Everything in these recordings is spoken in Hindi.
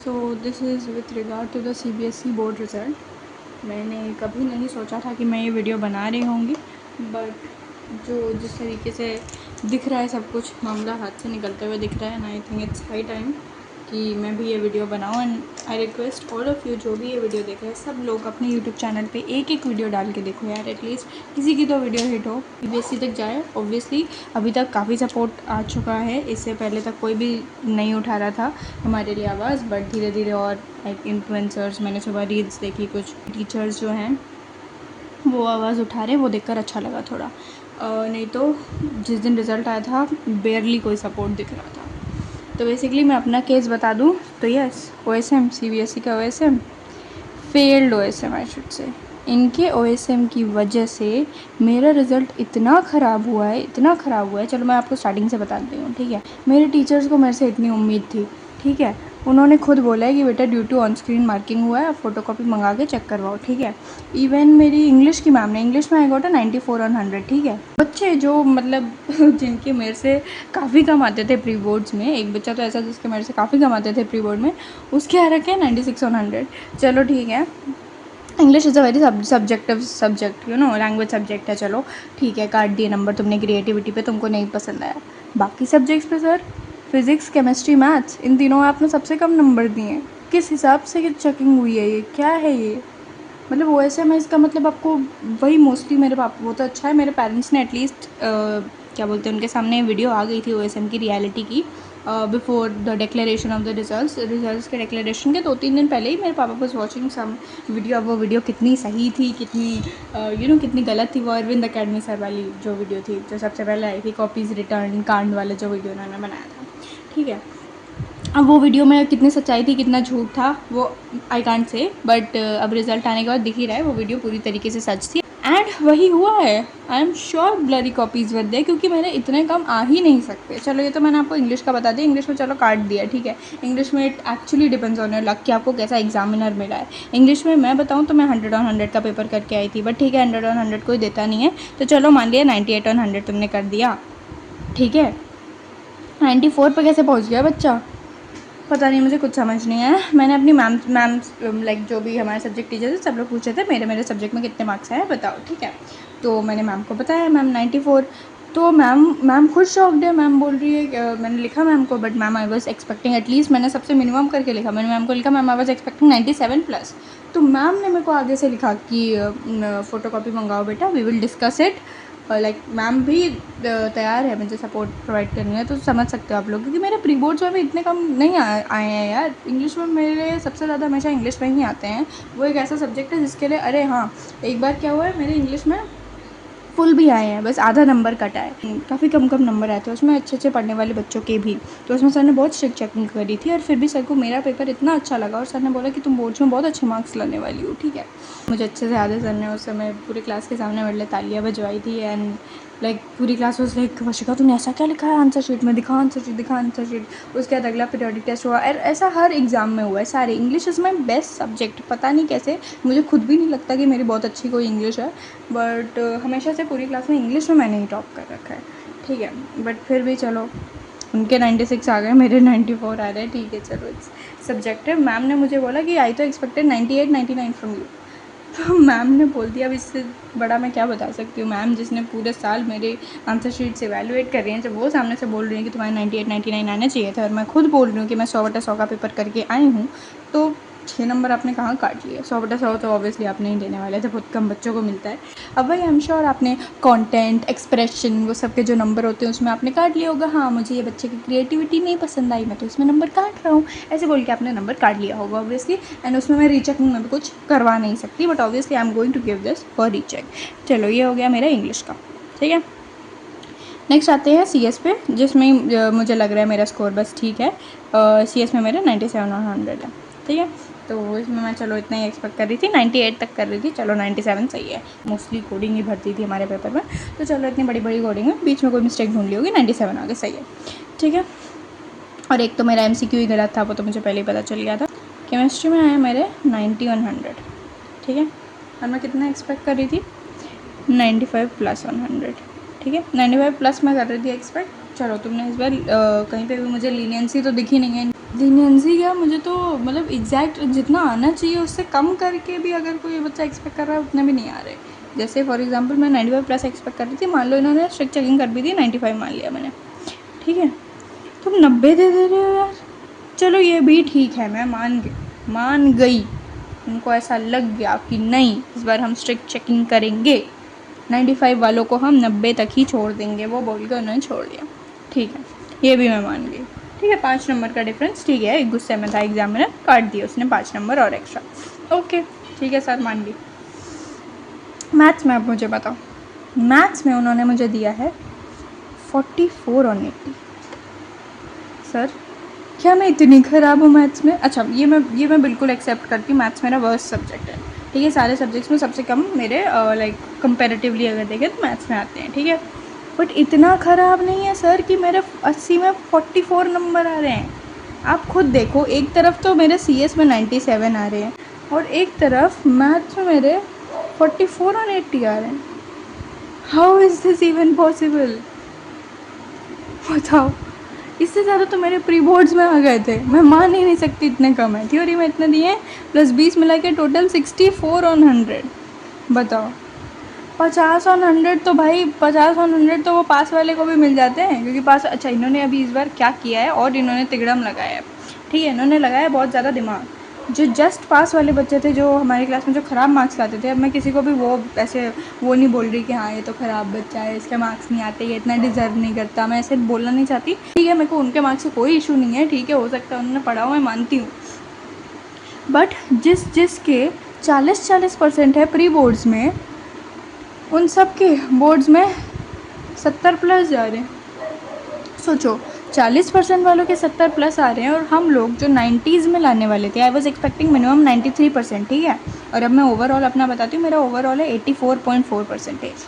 So this is with regard to the CBSE board result. मैंने कभी नहीं सोचा था कि मैं ये वीडियो बना रही होंगी, बट जिस तरीके से दिख रहा है सब कुछ, मामला हाथ से निकलते हुए दिख रहा है, and I think it's high time कि मैं भी ये वीडियो बनाऊँ। And I request all of you, जो भी ये वीडियो देख रहे हैं, सब लोग अपने यूट्यूब चैनल पे एक एक वीडियो डाल के देखो यार, एटलीस्ट किसी की तो वीडियो हिट हो, CBSE तक जाए। ऑब्वियसली अभी तक काफ़ी सपोर्ट आ चुका है, इससे पहले तक कोई भी नहीं उठा रहा था हमारे लिए आवाज़, बट धीरे धीरे और लाइक इन्फ्लुएंसर्स, मैंने सुबह रील्स देखी, कुछ टीचर्स जो हैं वो आवाज़ उठा रहे, वो देखकर अच्छा लगा थोड़ा। नहीं तो जिस दिन रिज़ल्ट आया था बेयरली कोई सपोर्ट दिख रहा था। तो बेसिकली मैं अपना केस बता दूँ तो यस, OSM, CBSE का OSM failed OSM I should say. इनके OSM की वजह से मेरा रिज़ल्ट इतना ख़राब हुआ है, इतना ख़राब हुआ है। चलो मैं आपको स्टार्टिंग से बताती हूँ, ठीक है। मेरे टीचर्स को मेरे से इतनी उम्मीद थी, ठीक है। उन्होंने खुद बोला है कि बेटा due to on screen marking हुआ है, आप फ़ोटोकॉपी मंगा के चेक करवाओ, ठीक है। इवन मेरी इंग्लिश की मैम ने, इंग्लिश में आई गॉट 94 on 100, ठीक है। बच्चे जो मतलब जिनके मेरे से काफ़ी कम आते थे प्री बोर्ड्स में, एक बच्चा तो ऐसा जिसके मेरे से काफ़ी कम आते थे प्री बोर्ड में, उसके आ रखे हैं 96 on 100। चलो ठीक है, English is a very subjective subject, you know, language subject है, चलो ठीक है, काट दिए नंबर तुमने क्रिएटिविटी पे, तुमको नहीं पसंद आया। बाकी सब्जेक्ट्स पे सर, फिज़िक्स, केमिस्ट्री, मैथ्स, इन तीनों में आपने सबसे कम नंबर दिए। किस हिसाब से चेकिंग हुई है ये, क्या है ये? मतलब OSM है, इसका मतलब आपको वही मोस्टली मेरे पापा, वो तो अच्छा है मेरे पेरेंट्स ने एटलीस्ट क्या बोलते हैं, उनके सामने वीडियो आ गई थी OSM की रियलिटी की before the declaration of the results के डिक्लेरेशन के 2-3 दिन पहले ही मेरे पापा वाज वाचिंग सम वीडियो। अब वो वीडियो कितनी सही थी, कितनी कितनी गलत थी, वो अरविंद अकेडमी सर वाली जो वीडियो थी, जो सबसे पहले आई थी, कॉपीज़ रिटर्न कांड वाला जो वीडियो उन्होंने बनाया था, ठीक है। अब वो वीडियो में कितनी सच्चाई थी, कितना झूठ था, वो आई कांट से, बट अब रिज़ल्ट आने के बाद दिख ही रहा है वो वीडियो पूरी तरीके से सच थी। एंड वही हुआ है। I am sure blurry copies were there, क्योंकि मेरे इतने कम आ ही नहीं सकते। चलो ये तो मैंने आपको इंग्लिश का बता दिया, इंग्लिश में चलो काट दिया, ठीक है। इंग्लिश में it actually depends on your luck कि आपको कैसा एग्जामिनर मिला है। इंग्लिश में मैं बताऊँ तो मैं 100 on 100 का पेपर करके आई थी, बट ठीक है, 100 on 100 कोई देता नहीं है, तो चलो मान लिया 98 on 100 तुमने कर दिया, ठीक है। 94 पे कैसे पहुँच गया बच्चा, पता नहीं, मुझे कुछ समझ नहीं आया। मैंने अपनी मैम लाइक जो भी हमारे सब्जेक्ट टीचर थे, सब लोग पूछे थे मेरे सब्जेक्ट में कितने मार्क्स आए बताओ, ठीक है। तो मैंने मैम को बताया, मैम 94। तो मैम खुद शॉक्ड है। मैम बोल रही है मैंने लिखा मैम को, but ma'am I was expecting, at least मैंने सबसे मिनिमम करके लिखा, मैंने मैम को लिखा मैम आई वाज एक्सपेक्टिंग 97+। तो मैम ने मेरे को आगे से लिखा कि फ़ोटोकॉपी मंगाओ बेटा, we will discuss it. Like ma'am भी तैयार है मुझे सपोर्ट प्रोवाइड करनी है, तो समझ सकते हो आप लोग, क्योंकि मेरे प्री बोर्ड्स में भी इतने कम नहीं आए हैं यार। इंग्लिश में मेरे सबसे ज़्यादा हमेशा इंग्लिश में ही आते हैं। वो एक ऐसा सब्जेक्ट है जिसके लिए, अरे हाँ, एक बार क्या हुआ है, मेरे इंग्लिश में फुल भी आए हैं, बस आधा नंबर कटा है। काफ़ी कम नंबर आए थे उसमें, अच्छे पढ़ने वाले बच्चों के भी। तो उसमें सर ने बहुत स्ट्रिक्ट चेकिंग करी थी, और फिर भी सर को मेरा पेपर इतना अच्छा लगा, और सर ने बोला कि तुम बोर्ड्स में बहुत अच्छे मार्क्स लाने वाली हो, ठीक है। मुझे अच्छे से याद है, सर ने उस समय पूरे क्लास के सामने मेरे लिए तालियां बजवाई थी, एंड लाइक पूरी क्लास वाज लाइक, वर्षिका तुमने ऐसा क्या लिखा है आंसर शीट में, दिखा आंसर शीट, दिखा आंसर शीट। उसके बाद अगला पीरियोडिक टेस्ट हुआ, और ऐसा हर एग्ज़ाम में हुआ है सारे। English is my best subject, पता नहीं कैसे, मुझे खुद भी नहीं लगता कि मेरी बहुत अच्छी कोई इंग्लिश है, बट हमेशा से पूरी क्लास में इंग्लिश में मैंने ही टॉप कर रखा है, ठीक है। बट फिर भी चलो, उनके 96 आ गए, मेरे 94 आ रहे हैं, ठीक है, चलो इट्स सब्जेक्टिव। मैम ने मुझे बोला कि आई तो एक्सपेक्टेड 98-99 फ्रॉम यू। तो मैम ने बोल दिया, अब इससे बड़ा मैं क्या बता सकती हूँ। मैम जिसने पूरे साल मेरे आंसर शीट से एवेलुएट कर रही हैं, जब वो सामने से बोल रही हैं कि तुम्हारे 98-99 आने चाहिए थे, और मैं खुद बोल रही हूँ कि मैं 100/100 का पेपर करके आई हूँ, तो 6 नंबर आपने कहाँ काट लिए। 100/100 तो ऑब्वियसली आप नहीं देने वाले थे, बहुत कम बच्चों को मिलता है। अब भाई आई एम श्योर आपने कंटेंट, एक्सप्रेशन, वो सब के जो नंबर होते हैं उसमें आपने काट लिया होगा, हाँ मुझे ये बच्चे की क्रिएटिविटी नहीं पसंद आई, मैं तो इसमें नंबर काट रहा हूँ, ऐसे बोल के आपने नंबर काट लिया होगा ऑब्वियसली। एंड उसमें मैं रीचेकिंग में भी कुछ करवा नहीं सकती, but obviously I am going to give this for recheck. चलो ये हो गया मेरा इंग्लिश का, ठीक है। नेक्स्ट आते हैं CS पे, जिसमें मुझे लग रहा है मेरा स्कोर बस ठीक है। CS में मेरा 97 on 100 है, ठीक है। तो इसमें मैं चलो इतना ही एक्सपेक्ट कर रही थी, 98 तक कर रही थी, चलो 97 सही है। मोस्टली कोडिंग ही भरती थी हमारे पेपर में, तो चलो इतनी बड़ी कोडिंग है, बीच में कोई मिस्टेक ढूंढ ली होगी, 97 आ गए, सही है, ठीक है। और एक तो मेरा MCQ ही गलत था, वो तो मुझे पहले ही पता चल गया था। केमिस्ट्री में आया मेरे 90 on 100, ठीक है। और मैं कितना एक्सपेक्ट कर रही थी, 95+ on 100, ठीक है। 95+ मैं कर रही थी एक्सपेक्ट। चलो तुमने इस बार कहीं पे भी मुझे लीनियंसी तो दिखी नहीं है, लीनियंसी क्या, मुझे तो मतलब एग्जैक्ट जितना आना चाहिए उससे कम करके भी अगर कोई बच्चा एक्सपेक्ट कर रहा है उतने भी नहीं आ रहे। जैसे फॉर एग्जांपल मैं 95 प्लस एक्सपेक्ट कर रही थी, मान लो इन्होंने स्ट्रिक्ट चेकिंग कर भी दी, 95 मान लिया मैंने, ठीक है, तुम 90 दे रहे हो यार। चलो ये भी ठीक है, मैं मान गई, उनको ऐसा लग गया कि नहीं इस बार हम स्ट्रिक्ट चेकिंग करेंगे, 95 वालों को हम 90 तक ही छोड़ देंगे, वो बोल के उन्होंने छोड़ दिया, ठीक है, ये भी मैं मान गई, ठीक है, 5 नंबर का डिफरेंस, ठीक है, एक गुस्से में था एग्जामिनर, काट दिया उसने 5 नंबर और एक्स्ट्रा, ओके ठीक है सर, मान ली। मैथ्स में अब मुझे बताओ, मैथ्स में उन्होंने मुझे दिया है 44 on 80। सर क्या मैं इतनी ख़राब हूँ मैथ्स में? अच्छा ये मैं बिल्कुल एक्सेप्ट करती हूँ, मैथ्स मेरा वर्स्ट सब्जेक्ट है, ठीक है, सारे सब्जेक्ट्स में सबसे कम मेरे लाइक कंपैरेटिवली अगर देखें तो मैथ्स में आते हैं, ठीक है, बट इतना ख़राब नहीं है सर कि मेरे 80 में 44 नंबर आ रहे हैं। आप खुद देखो, एक तरफ तो मेरे CS में 97 आ रहे हैं और एक तरफ मैथ्स में मेरे 44 on 80 आ रहे हैं। How is this even possible? बताओ, इससे ज़्यादा तो मेरे प्री बोर्ड्स में आ गए थे, मैं मान ही नहीं सकती इतने कम है। थ्योरी में इतने दिए प्लस 20 मिला के टोटल 64 on 100। बताओ 50 on 100 तो भाई 50 on 100 तो वो पास वाले को भी मिल जाते हैं, क्योंकि पास, अच्छा इन्होंने अभी इस बार क्या किया है और इन्होंने तिगड़म लगाया है, ठीक है, इन्होंने लगाया बहुत ज़्यादा दिमाग। जो जस्ट पास वाले बच्चे थे जो हमारी क्लास में जो ख़राब मार्क्स लाते थे, अब मैं किसी को भी वो ऐसे वो नहीं बोल रही कि हाँ ये तो ख़राब बच्चा है, इसके मार्क्स नहीं आते, ये इतना डिज़र्व नहीं करता, मैं ऐसे बोलना नहीं चाहती, ठीक है, मेरे को उनके मार्क्स से कोई इशू नहीं है, ठीक है, हो सकता है उन्होंने पढ़ा हो, मैं मानती हूँ, बट जिसके 40% है प्री बोर्ड्स में, उन सब के बोर्ड्स में 70 प्लस जा रहे हैं। सोचो 40% वालों के 70 प्लस आ रहे हैं और हम लोग जो 90s में लाने वाले थे, आई वॉज एक्सपेक्टिंग मिनिमम 93%, ठीक है, और अब मैं ओवरऑल अपना बताती हूँ, मेरा ओवरऑल है 84.4%।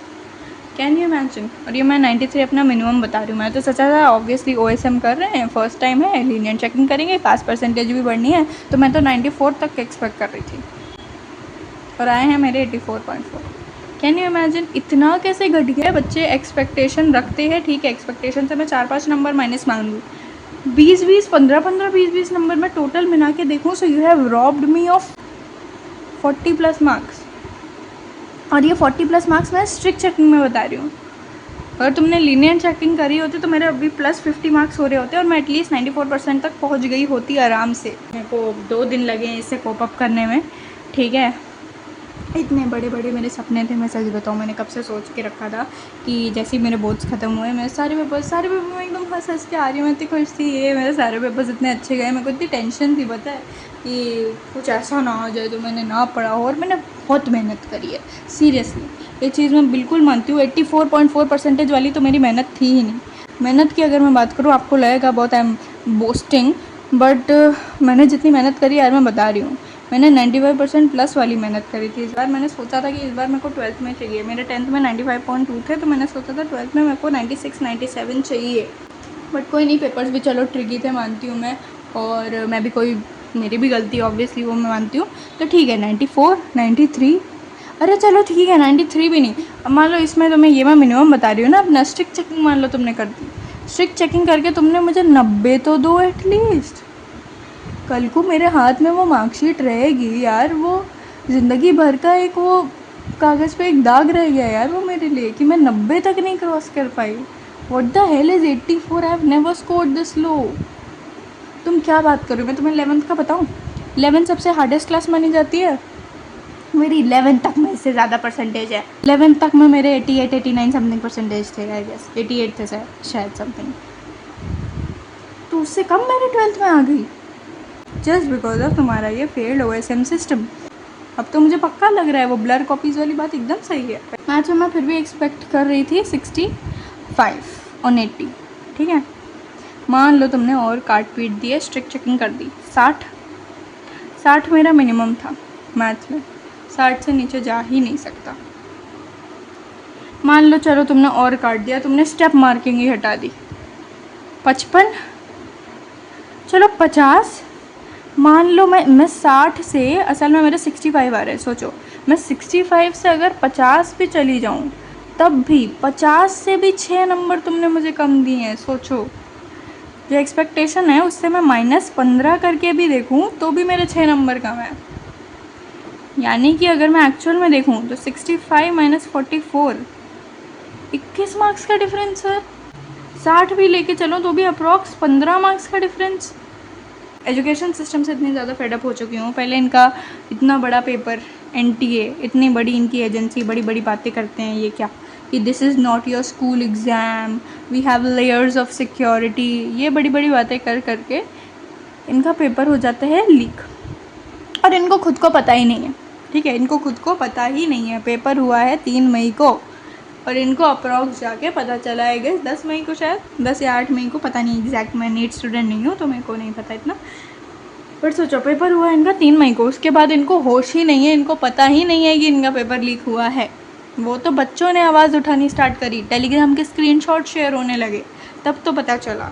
Can you imagine? और ये मैं 93 अपना मिनिमम बता रही हूँ, मैं तो सोचा था ऑब्वियसली OSM कर रहे हैं, फर्स्ट टाइम है, लीनियर चेकिंग करेंगे, पास परसेंटेज भी बढ़नी है, तो मैं तो 94 तक एक्सपेक्ट कर रही थी और आए हैं मेरे 84.4। Can you imagine? इतना कैसे घट गया? बच्चे एक्सपेक्टेशन रखते हैं, ठीक है, एक्सपेक्टेशन से मैं 4-5 नंबर माइनस मान लूँ, 20-20, 15-15, 20-20 नंबर में टोटल मिला के देखूँ, so you have robbed me of 40 plus marks. और ये 40 प्लस मार्क्स मैं स्ट्रिक्ट चेकिंग में बता रही हूँ, अगर तुमने लीनियर चेकिंग करी होती तो मेरे अभी प्लस 50 मार्क्स हो रहे होते और मैं एटलीस्ट 94% तक पहुँच गई होती आराम से। मेरे को 2 दिन लगे इससे कोप अप करने में, ठीक है, इतने बड़े बड़े मेरे सपने थे, मैं सच बताऊँ, मैंने कब से सोच के रखा था कि जैसे ही मेरे बोर्ड्स ख़त्म हुए, मैं सारे पेपर में एकदम हंस के आ रही हूँ, मैं इतनी खुश थी, ये मेरे सारे पेपर्स इतने अच्छे गए, मेरे को इतनी टेंशन थी, पता है, कि कुछ ऐसा ना हो जाए तो मैंने ना पढ़ा हो, और मैंने बहुत मेहनत करी है, सीरियसली ये चीज़ मैं बिल्कुल मानती हूँ। 84.4% वाली तो मेरी मेहनत थी ही नहीं। मेहनत की अगर मैं बात करूँ, आपको लगेगा बहुत आई एम बोस्टिंग, बट मैंने जितनी मेहनत करी यार मैं बता रही हूँ, मैंने 95% प्लस वाली मेहनत करी थी। इस बार मैंने सोचा था कि इस बार मेरे को 12th में चाहिए, मेरे 10th में 95.2 थे, तो मैंने सोचा था 12th में मेरे को 96-97 चाहिए, बट कोई नहीं, पेपर्स भी चलो ट्रिकी थे, मानती हूँ मैं, और मैं भी कोई, मेरी भी गलती ऑब्वियसली, वो मैं मानती हूँ, तो ठीक है 94, 93, अरे चलो ठीक है 93 भी नहीं, अब मान लो इसमें तो मैं मिनिमम बता रही हूँ ना, अपना स्ट्रिक्ट चेकिंग मान लो तुमने कर दी, स्ट्रिक्ट चेकिंग करके तुमने मुझे 90 तो दो एटलीस्ट, कल को मेरे हाथ में वो मार्कशीट रहेगी यार, वो ज़िंदगी भर का एक वो कागज़ पे एक दाग रह गया यार वो मेरे लिए, कि मैं 90 तक नहीं क्रॉस कर पाई। What the hell is 84? I have never scored this low. तुम क्या बात कर रहे हो? मैं तुम्हें 11th का बताऊँ, 11th सबसे हार्डेस्ट क्लास मानी जाती है, मेरी 11th तक में इससे ज़्यादा परसेंटेज है, 11th तक में मेरे 88-89 समथिंग परसेंटेज थे, आई गेस 88 थे शायद समथिंग, तो उससे कम मेरी 12th में आ गई जस्ट बिकॉज ऑफ तुम्हारा ये फेल्ड OSM सिस्टम। अब तो मुझे पक्का लग रहा है वो ब्लर कॉपीज़ वाली बात एकदम सही है। मैथ्स में मैं फिर भी एक्सपेक्ट कर रही थी 65 on 80, ठीक है, मान लो तुमने और काट पीट दिए, स्ट्रिक्ट चेकिंग कर दी, 60 मेरा मिनिमम था मैथ्स में, 60 से नीचे जा ही नहीं सकता। मान लो चलो तुमने और काट दिया, तुमने स्टेप मार्किंग ही हटा दी, 55, चलो 50, मान लो मैं 60 से, असल में मेरे 65 आ रहे हैं, सोचो मैं 65 से अगर 50 भी चली जाऊँ तब भी 50 से भी 6 नंबर तुमने मुझे कम दिए हैं, सोचो जो एक्सपेक्टेशन है उससे मैं -15 करके भी देखूं तो भी मेरे 6 नंबर कम है। यानी कि अगर मैं एक्चुअल में देखूं तो 65 - 44 21 मार्क्स का डिफरेंस सर। 60 भी लेके चलो तो भी अप्रॉक्स 15 मार्क्स का डिफरेंस। एजुकेशन सिस्टम से इतनी ज़्यादा फेडअप हो चुकी हूँ। पहले इनका इतना बड़ा पेपर, NTA इतनी बड़ी इनकी एजेंसी बड़ी बड़ी बातें करते हैं, ये क्या कि this is not your school exam, we have layers of security, ये बड़ी बड़ी बातें कर करके इनका पेपर हो जाता है लीक। और इनको खुद को पता ही नहीं है, ठीक है, इनको खुद को पता ही नहीं है। पेपर हुआ है 3 मई को और इनको अप्रॉक्स जाके पता चला है गैस 10 मई को, शायद 10 या 8 मई को, पता नहीं एग्जैक्ट, मैं नीट स्टूडेंट नहीं हूँ तो मेरे को नहीं पता इतना। पर सोचो पेपर हुआ है इनका 3 मई को, उसके बाद इनको होश ही नहीं है, इनको पता ही नहीं है कि इनका पेपर लीक हुआ है। वो तो बच्चों ने आवाज़ उठानी स्टार्ट करी, टेलीग्राम के स्क्रीनशॉट शेयर होने लगे, तब तो पता चला।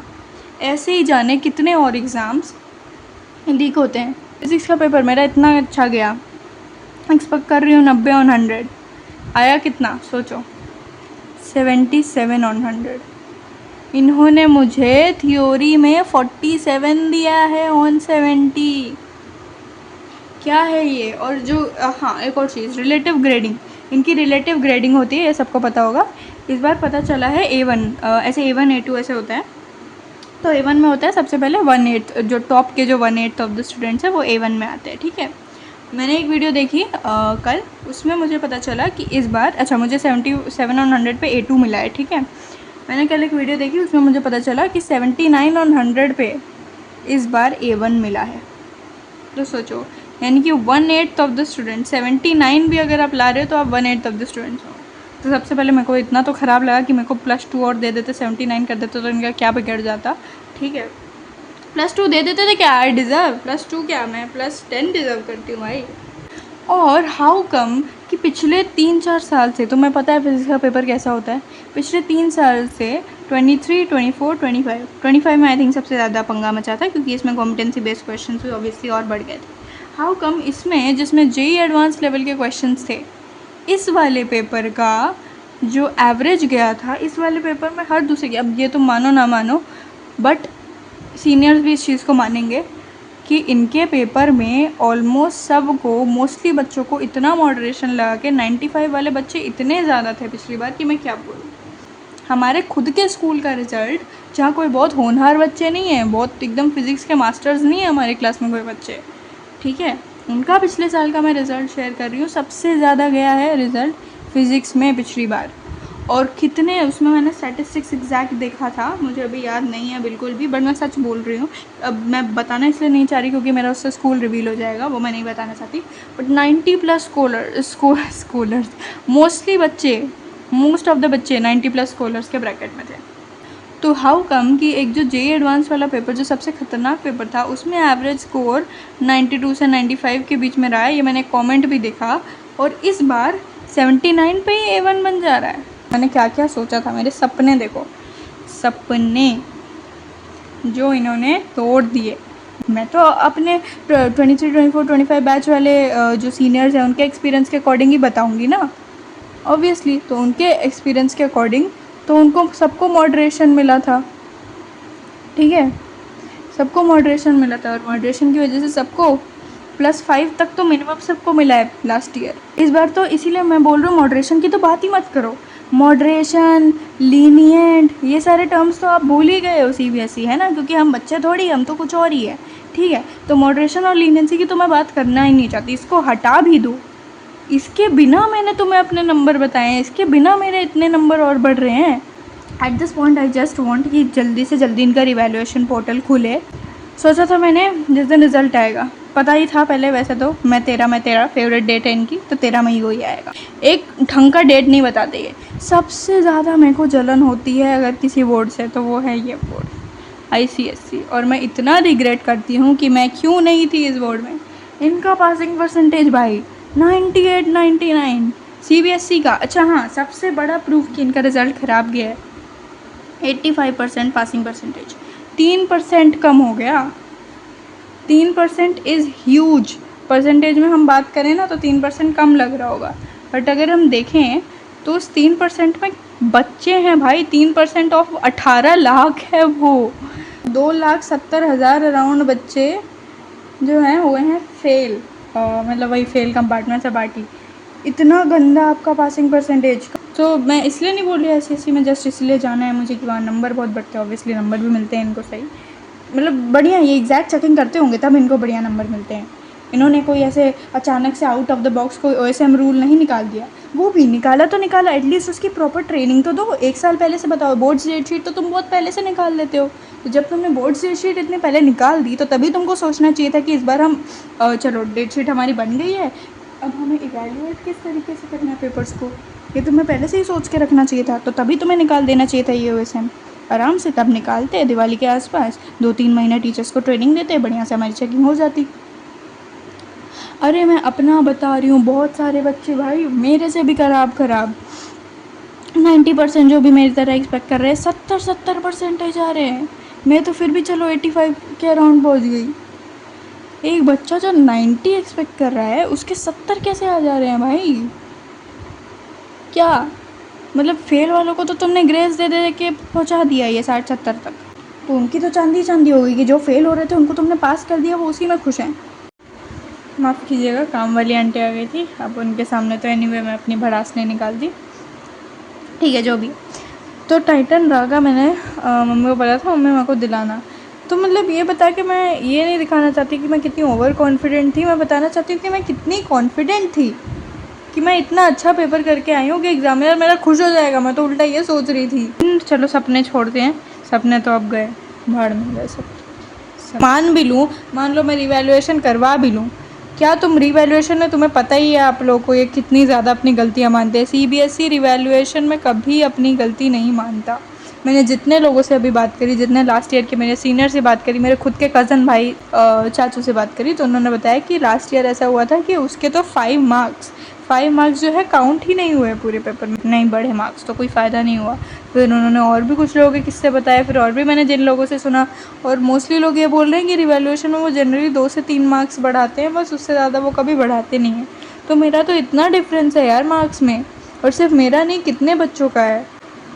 ऐसे ही जाने कितने और एग्ज़ाम्स लीक होते हैं। फिज़िक्स का पेपर मेरा इतना अच्छा गया, एक्सपेक्ट कर रही हूँ 90 ऑन 100, आया कितना सोचो, 77 ऑन 100। इन्होंने मुझे थ्योरी में 47 दिया है ऑन 70। क्या है ये। और जो हाँ एक और चीज़, रिलेटिव ग्रेडिंग, इनकी रिलेटिव ग्रेडिंग होती है, ये सबको पता होगा। इस बार पता चला है A1, ऐसे A1 A2 ऐसे होता है। तो A1 में होता है सबसे पहले 1/8, जो टॉप के जो 1/8 ऑफ द स्टूडेंट्स हैं वो A1 में आते हैं, ठीक है। मैंने एक वीडियो देखी कल, उसमें मुझे पता चला कि इस बार, अच्छा मुझे 77 ऑन 100 पे A2 मिला है, ठीक है। मैंने कल एक वीडियो देखी, उसमें मुझे पता चला कि 79 ऑन 100 पे इस बार A1 मिला है। तो सोचो, यानी कि 1/8 ऑफ द स्टूडेंट, 79 भी अगर आप ला रहे हो तो आप 1/8 ऑफ द स्टूडेंट्स हो। तो सबसे पहले मेरे को इतना तो ख़राब लगा कि मेरे को +2 और दे देते, 79 कर देते तो इनका क्या बिगड़ जाता, ठीक है। +2 दे देते थे क्या, आई डिज़र्व +2, क्या मैं +10 डिज़र्व करती हूँ भाई। और हाउ कम कि पिछले 3-4 साल से, तो मैं पता है फिज़िक्स का पेपर कैसा होता है, पिछले 3 साल से 23, 24, 25 में आई थिंक सबसे ज़्यादा पंगा मचा था, क्योंकि इसमें कॉम्पिटेंसी बेस्ड क्वेश्चन भी ऑब्वियसली और बढ़ गए थे। हाउ कम इसमें, जिसमें JEE एडवांस लेवल के क्वेश्चंस थे, इस वाले पेपर का जो एवरेज गया था, इस वाले पेपर में हर दूसरे, अब ये तो मानो ना मानो बट सीनियर्स भी इस चीज़ को मानेंगे कि इनके पेपर में ऑलमोस्ट सबको, मोस्टली बच्चों को इतना मॉडरेशन लगा के 95 वाले बच्चे इतने ज़्यादा थे पिछली बार कि मैं क्या बोलूँ। हमारे खुद के स्कूल का रिज़ल्ट, जहाँ कोई बहुत होनहार बच्चे नहीं हैं, बहुत एकदम फिज़िक्स के मास्टर्स नहीं है हमारे क्लास में कोई बच्चे, ठीक है, उनका पिछले साल का मैं रिज़ल्ट शेयर कर रही हूँ, सबसे ज़्यादा गया है रिज़ल्ट फिज़िक्स में पिछली बार। और कितने, उसमें मैंने स्टैटिस्टिक्स एग्जैक्ट देखा था, मुझे अभी याद नहीं है बिल्कुल भी, बट मैं सच बोल रही हूँ। अब मैं बताना इसलिए नहीं चाह रही क्योंकि मेरा उससे स्कूल रिवील हो जाएगा, वो मैं नहीं बताना चाहती। बट 90+ स्कॉलर्स, मोस्टली बच्चे, मोस्ट ऑफ द बच्चे 90+ स्कॉलर्स के ब्रैकेट में थे। तो हाउ कम कि एक जो JEE एडवांस वाला पेपर, जो सबसे ख़तरनाक पेपर था, उसमें एवरेज स्कोर 92 से 95 के बीच में रहा है, ये मैंने कमेंट भी देखा। और इस बार 79 पे ही A1 बन जा रहा है। मैंने क्या क्या सोचा था, मेरे सपने देखो, सपने जो इन्होंने तोड़ दिए। मैं तो अपने 23, 24, 25 बैच वाले जो सीनियर्स हैं उनके एक्सपीरियंस के अकॉर्डिंग ही बताऊंगी ना, ऑब्वियसली। तो उनके एक्सपीरियंस के अकॉर्डिंग तो उनको सबको मॉडरेशन मिला था, ठीक है, सबको मॉडरेशन मिला था। और मॉडरेशन की वजह से सबको +5 तक तो मिनिमम सबको मिला है लास्ट ईयर। इस बार तो इसीलिए मैं बोल रहा हूँ, मॉडरेशन की तो बात ही मत करो। मॉडरेशन, लीनियंट, ये सारे टर्म्स तो आप भूल ही गए हो CBSE, है ना, क्योंकि हम बच्चे थोड़ी, हम तो कुछ और ही है, ठीक है। तो मॉडरेशन और लीनियंसी की तो मैं बात करना ही नहीं चाहती, इसको हटा भी दो। इसके बिना मैंने तुम्हें अपने नंबर बताए हैं, इसके बिना मेरे इतने नंबर और बढ़ रहे हैं। At this point I just want कि जल्दी से जल्दी इनका रिवैल्यूएशन पोर्टल खुले। सोचा था मैंने जिस दिन रिज़ल्ट आएगा, पता ही था पहले वैसे तो, मैं तेरा फेवरेट डेट है इनकी, तो 13 मई को ही आएगा। एक ढंग का डेट नहीं बताते ये। सबसे ज़्यादा मेरे को जलन होती है अगर किसी बोर्ड से, तो वो है ये बोर्ड ICSE। और मैं इतना रिग्रेट करती हूँ कि मैं क्यों नहीं थी इस बोर्ड में। इनका पासिंग परसेंटेज भाई 98, 99, CBSE का। अच्छा हाँ, सबसे बड़ा प्रूफ कि इनका रिज़ल्ट ख़राब गया है, 85% पासिंग परसेंटेज, 3% कम हो गया। 3% इज़ ह्यूज। परसेंटेज में हम बात करें ना तो 3% कम लग रहा होगा, बट अगर हम देखें तो उस 3% में बच्चे हैं भाई। 3% ऑफ 18 लाख है वो। 2,70,000 अराउंड बच्चे जो हैं हुए हैं फेल, मतलब वही फेल कंपार्टमेंट से बाटी। इतना गंदा आपका पासिंग परसेंटेज। तो मैं इसलिए नहीं बोल रही SSC में जस्ट इसलिए जाना है मुझे कि वहाँ नंबर बहुत बढ़ते हैं, ऑब्वियसली नंबर भी मिलते हैं इनको सही, मतलब बढ़िया, ये एग्जैक्ट चेकिंग करते होंगे तब इनको बढ़िया नंबर मिलते हैं। इन्होंने कोई ऐसे अचानक से आउट ऑफ द बॉक्स कोई OSM रूल नहीं निकाल दिया, वो भी निकाला तो निकाला, एटलीस्ट उसकी प्रॉपर ट्रेनिंग तो दो, 1 साल पहले से बताओ। बोर्ड डेट शीट तो तुम बहुत पहले से निकाल लेते हो, तो जब तुमने बोर्ड डेट शीट इतने पहले निकाल दी तो तभी तुमको सोचना चाहिए था कि इस बार हम चलो डेट शीट हमारी बन गई है, अब हमें इवैल्यूएट किस तरीके से करना है पेपर्स को, ये तुम्हें पहले से ही सोच के रखना चाहिए था। तो तभी तुम्हें निकाल देना चाहिए था ये OSM आराम से, तब निकालते दिवाली के आसपास, 2-3 महीना टीचर्स को ट्रेनिंग देते, बढ़िया से हमारी चेकिंग हो जाती। अरे मैं अपना बता रही हूँ, बहुत सारे बच्चे भाई मेरे से भी खराब 90% जो भी मेरी तरह एक्सपेक्ट कर रहे हैं 70 परसेंटेज आ रहे हैं। मैं तो फिर भी चलो 85 के अराउंड पहुँच गई। एक बच्चा जो 90 एक्सपेक्ट कर रहा है उसके 70 कैसे आ जा रहे हैं भाई? क्या मतलब फेल वालों को तो तुमने ग्रेस दे दे के पहुंचा दिया ये 60-70 तक, तो उनकी तो चांदी हो गई कि जो फेल हो रहे थे उनको तुमने पास कर दिया, वो उसी में खुश हैं। माफ़ कीजिएगा, काम वाली आंटी आ गई थी, अब उनके सामने तो एनीवे मैं अपनी भड़ास नहीं निकाल दी, ठीक है जो भी। तो टाइटन रागा मैंने मम्मी को बोला था, मम्मी मेरे को दिलाना। तो मतलब ये बता के मैं ये नहीं दिखाना चाहती कि मैं कितनी ओवर कॉन्फिडेंट थी, मैं बताना चाहती हूँ कि मैं कितनी कॉन्फिडेंट थी कि मैं इतना अच्छा पेपर करके आई हूँ कि एग्जामिनर मेरा खुश हो जाएगा। मैं तो उल्टा ये सोच रही थी। चलो सपने छोड़ते हैं, सपने तो अब गए, भाड़ में गए सब। मान भी लूँ, मान लो मैं रिवैल्यूएशन करवा भी लूँ, क्या तुम रिवैल्यूएशन में तुम्हें पता ही है आप लोगों को ये कितनी ज़्यादा अपनी गलतियाँ मानते हैं। CBSE रिवैल्यूएशन में कभी अपनी गलती नहीं मानता। मैंने जितने लोगों से अभी बात करी, जितने लास्ट ईयर के मेरे सीनियर से बात करी, मेरे खुद के कज़न भाई चाचू से बात करी, तो उन्होंने बताया कि लास्ट ईयर ऐसा हुआ था कि उसके तो 5 मार्क्स जो है काउंट ही नहीं हुए पूरे पेपर में, नहीं बढ़े मार्क्स, तो कोई फ़ायदा नहीं हुआ। फिर उन्होंने और भी कुछ लोगों के किस्से बताए, फिर और भी मैंने जिन लोगों से सुना, और मोस्टली लोग ये बोल रहे हैं कि रिवैल्यूएशन में वो जनरली 2 से 3 मार्क्स बढ़ाते हैं बस, उससे ज़्यादा वो कभी बढ़ाते नहीं हैं। तो मेरा तो इतना डिफरेंस है यार मार्क्स में, और सिर्फ मेरा नहीं कितने बच्चों का है।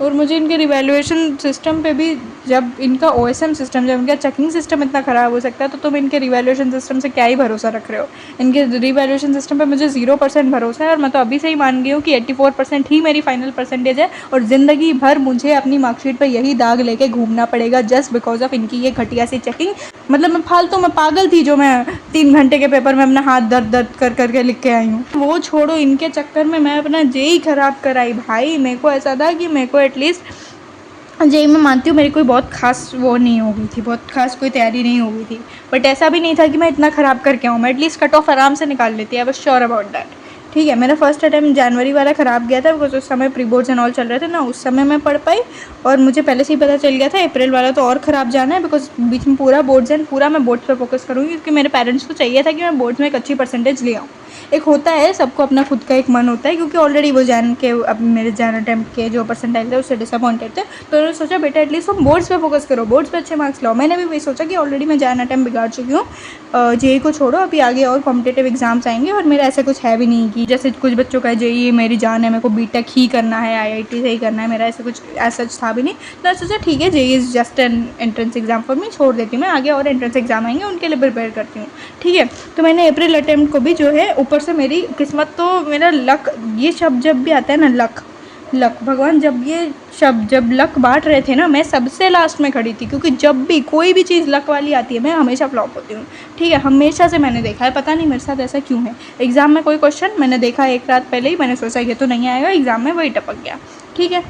और मुझे इनके रिवैल्यूएशन सिस्टम पे भी, जब इनका OSM सिस्टम, जब इनका चेकिंग सिस्टम इतना ख़राब हो सकता है तो तुम इनके रिवैल्यूएशन सिस्टम से क्या ही भरोसा रख रहे हो। इनके रिवैल्यूएशन सिस्टम पे मुझे 0% भरोसा है, और मैं तो अभी से ही मान गई हूँ कि 84% ही मेरी फाइनल परसेंटेज है, और ज़िंदगी भर मुझे अपनी मार्कशीट पर यही दाग लेके घूमना पड़ेगा जस्ट बिकॉज ऑफ इनकी ये घटिया सी चेकिंग। मतलब मैं फालतू में पागल थी जो मैं 3 घंटे के पेपर में अपना हाथ दर्द कर करके लिख के आई हूँ। वो छोड़ो, इनके चक्कर में मैं अपना JEE ख़राब कराई भाई। मेरे को ऐसा था कि मेरे को एटलीस्ट JEE में मानती हूँ मेरी कोई बहुत खास वो नहीं हो गई थी, बहुत खास कोई तैयारी नहीं हो गई थी, बट ऐसा भी नहीं था कि मैं इतना ख़राब करके आऊँ। मैं एटलीस्ट कट ऑफ आराम से निकाल लेती है, I was sure about that. ठीक है, मेरा फर्स्ट अटैम्प्ट जनवरी वाला ख़राब गया था बिकॉज उस समय प्री बोर्ड्स एंड ऑल चल रहे थे ना, उस समय मैं पढ़ पाई, और मुझे पहले से ही पता चल गया था अप्रैल वाला तो और ख़राब जाना है बिकॉज बीच में पूरा बोर्ड्स एंड पूरा मैं बोर्ड्स पर फोकस करूँगी, क्योंकि मेरे पेरेंट्स को चाहिए था कि मैं बोर्ड्स में एक अच्छी परसेंटेज ले आऊँ। एक होता है सबको अपना खुद का एक मन होता है, क्योंकि ऑलरेडी वो जान के अब मेरे जान अटैम्प्ट के जो परसेंटाइल थे उससे डिसअपॉइंटेड थे, तो उन्होंने सोचा बेटा एटलीस्ट तुम बोर्ड्स पे फोकस करो, बोर्ड्स पे अच्छे मार्क्स लाओ। मैंने भी वही सोचा कि ऑलरेडी मैं जान अटैम्प्ट बिगाड़ चुकी हूँ, JEE को छोड़ो, अभी आगे और कॉम्पिटेटिव एग्जाम्स आएंगे, और मेरा ऐसा कुछ है भी नहीं कि जैसे कुछ बच्चों का JEE मेरी जान है, मेरे को BTech ही करना है, IIT से ही करना है, मेरा ऐसा कुछ ऐसा था भी नहीं। तो मैं सोचा ठीक है JEE is just an entrance exam for me, छोड़ देती हूँ मैं, आगे और एंट्रेंस एग्जाम आएंगे उनके लिए प्रिपेयर करती हूँ। ठीक है, तो मैंने अप्रैल अटैम्प्ट को भी जो है, ऊपर से मेरी किस्मत, तो मेरा लक, ये शब्द जब भी आता है ना, लक भगवान, जब ये शब्द जब लक बांट रहे थे ना, मैं सबसे लास्ट में खड़ी थी, क्योंकि जब भी कोई भी चीज़ लक वाली आती है मैं हमेशा फ्लॉप होती हूँ। ठीक है, हमेशा से मैंने देखा है, पता नहीं मेरे साथ ऐसा क्यों है। एग्ज़ाम में कोई क्वेश्चन मैंने देखा एक रात पहले ही, मैंने सोचा ये तो नहीं आएगा, एग्ज़ाम में वही टपक गया। ठीक है,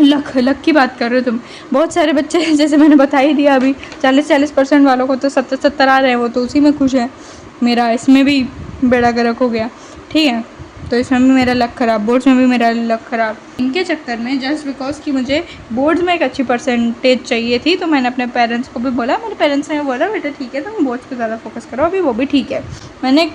लक की बात कर रहे हो तुम। बहुत सारे बच्चे जैसे मैंने बता ही दिया अभी, 40% वालों को तो 70 आ रहे हैं, वो तो उसी में खुश है। मेरा इसमें भी बेड़ा गर्क हो गया। ठीक है, तो इसमें भी मेरा लक ख़राब, बोर्ड्स में भी मेरा लक ख़राब। इनके चक्कर में जस्ट बिकॉज कि मुझे बोर्ड्स में एक अच्छी परसेंटेज चाहिए थी, तो मैंने अपने पेरेंट्स को भी बोला, मेरे पेरेंट्स ने बोला बेटा ठीक है तुम बोर्ड्स पे ज़्यादा फोकस करो, अभी वो भी ठीक है। मैंने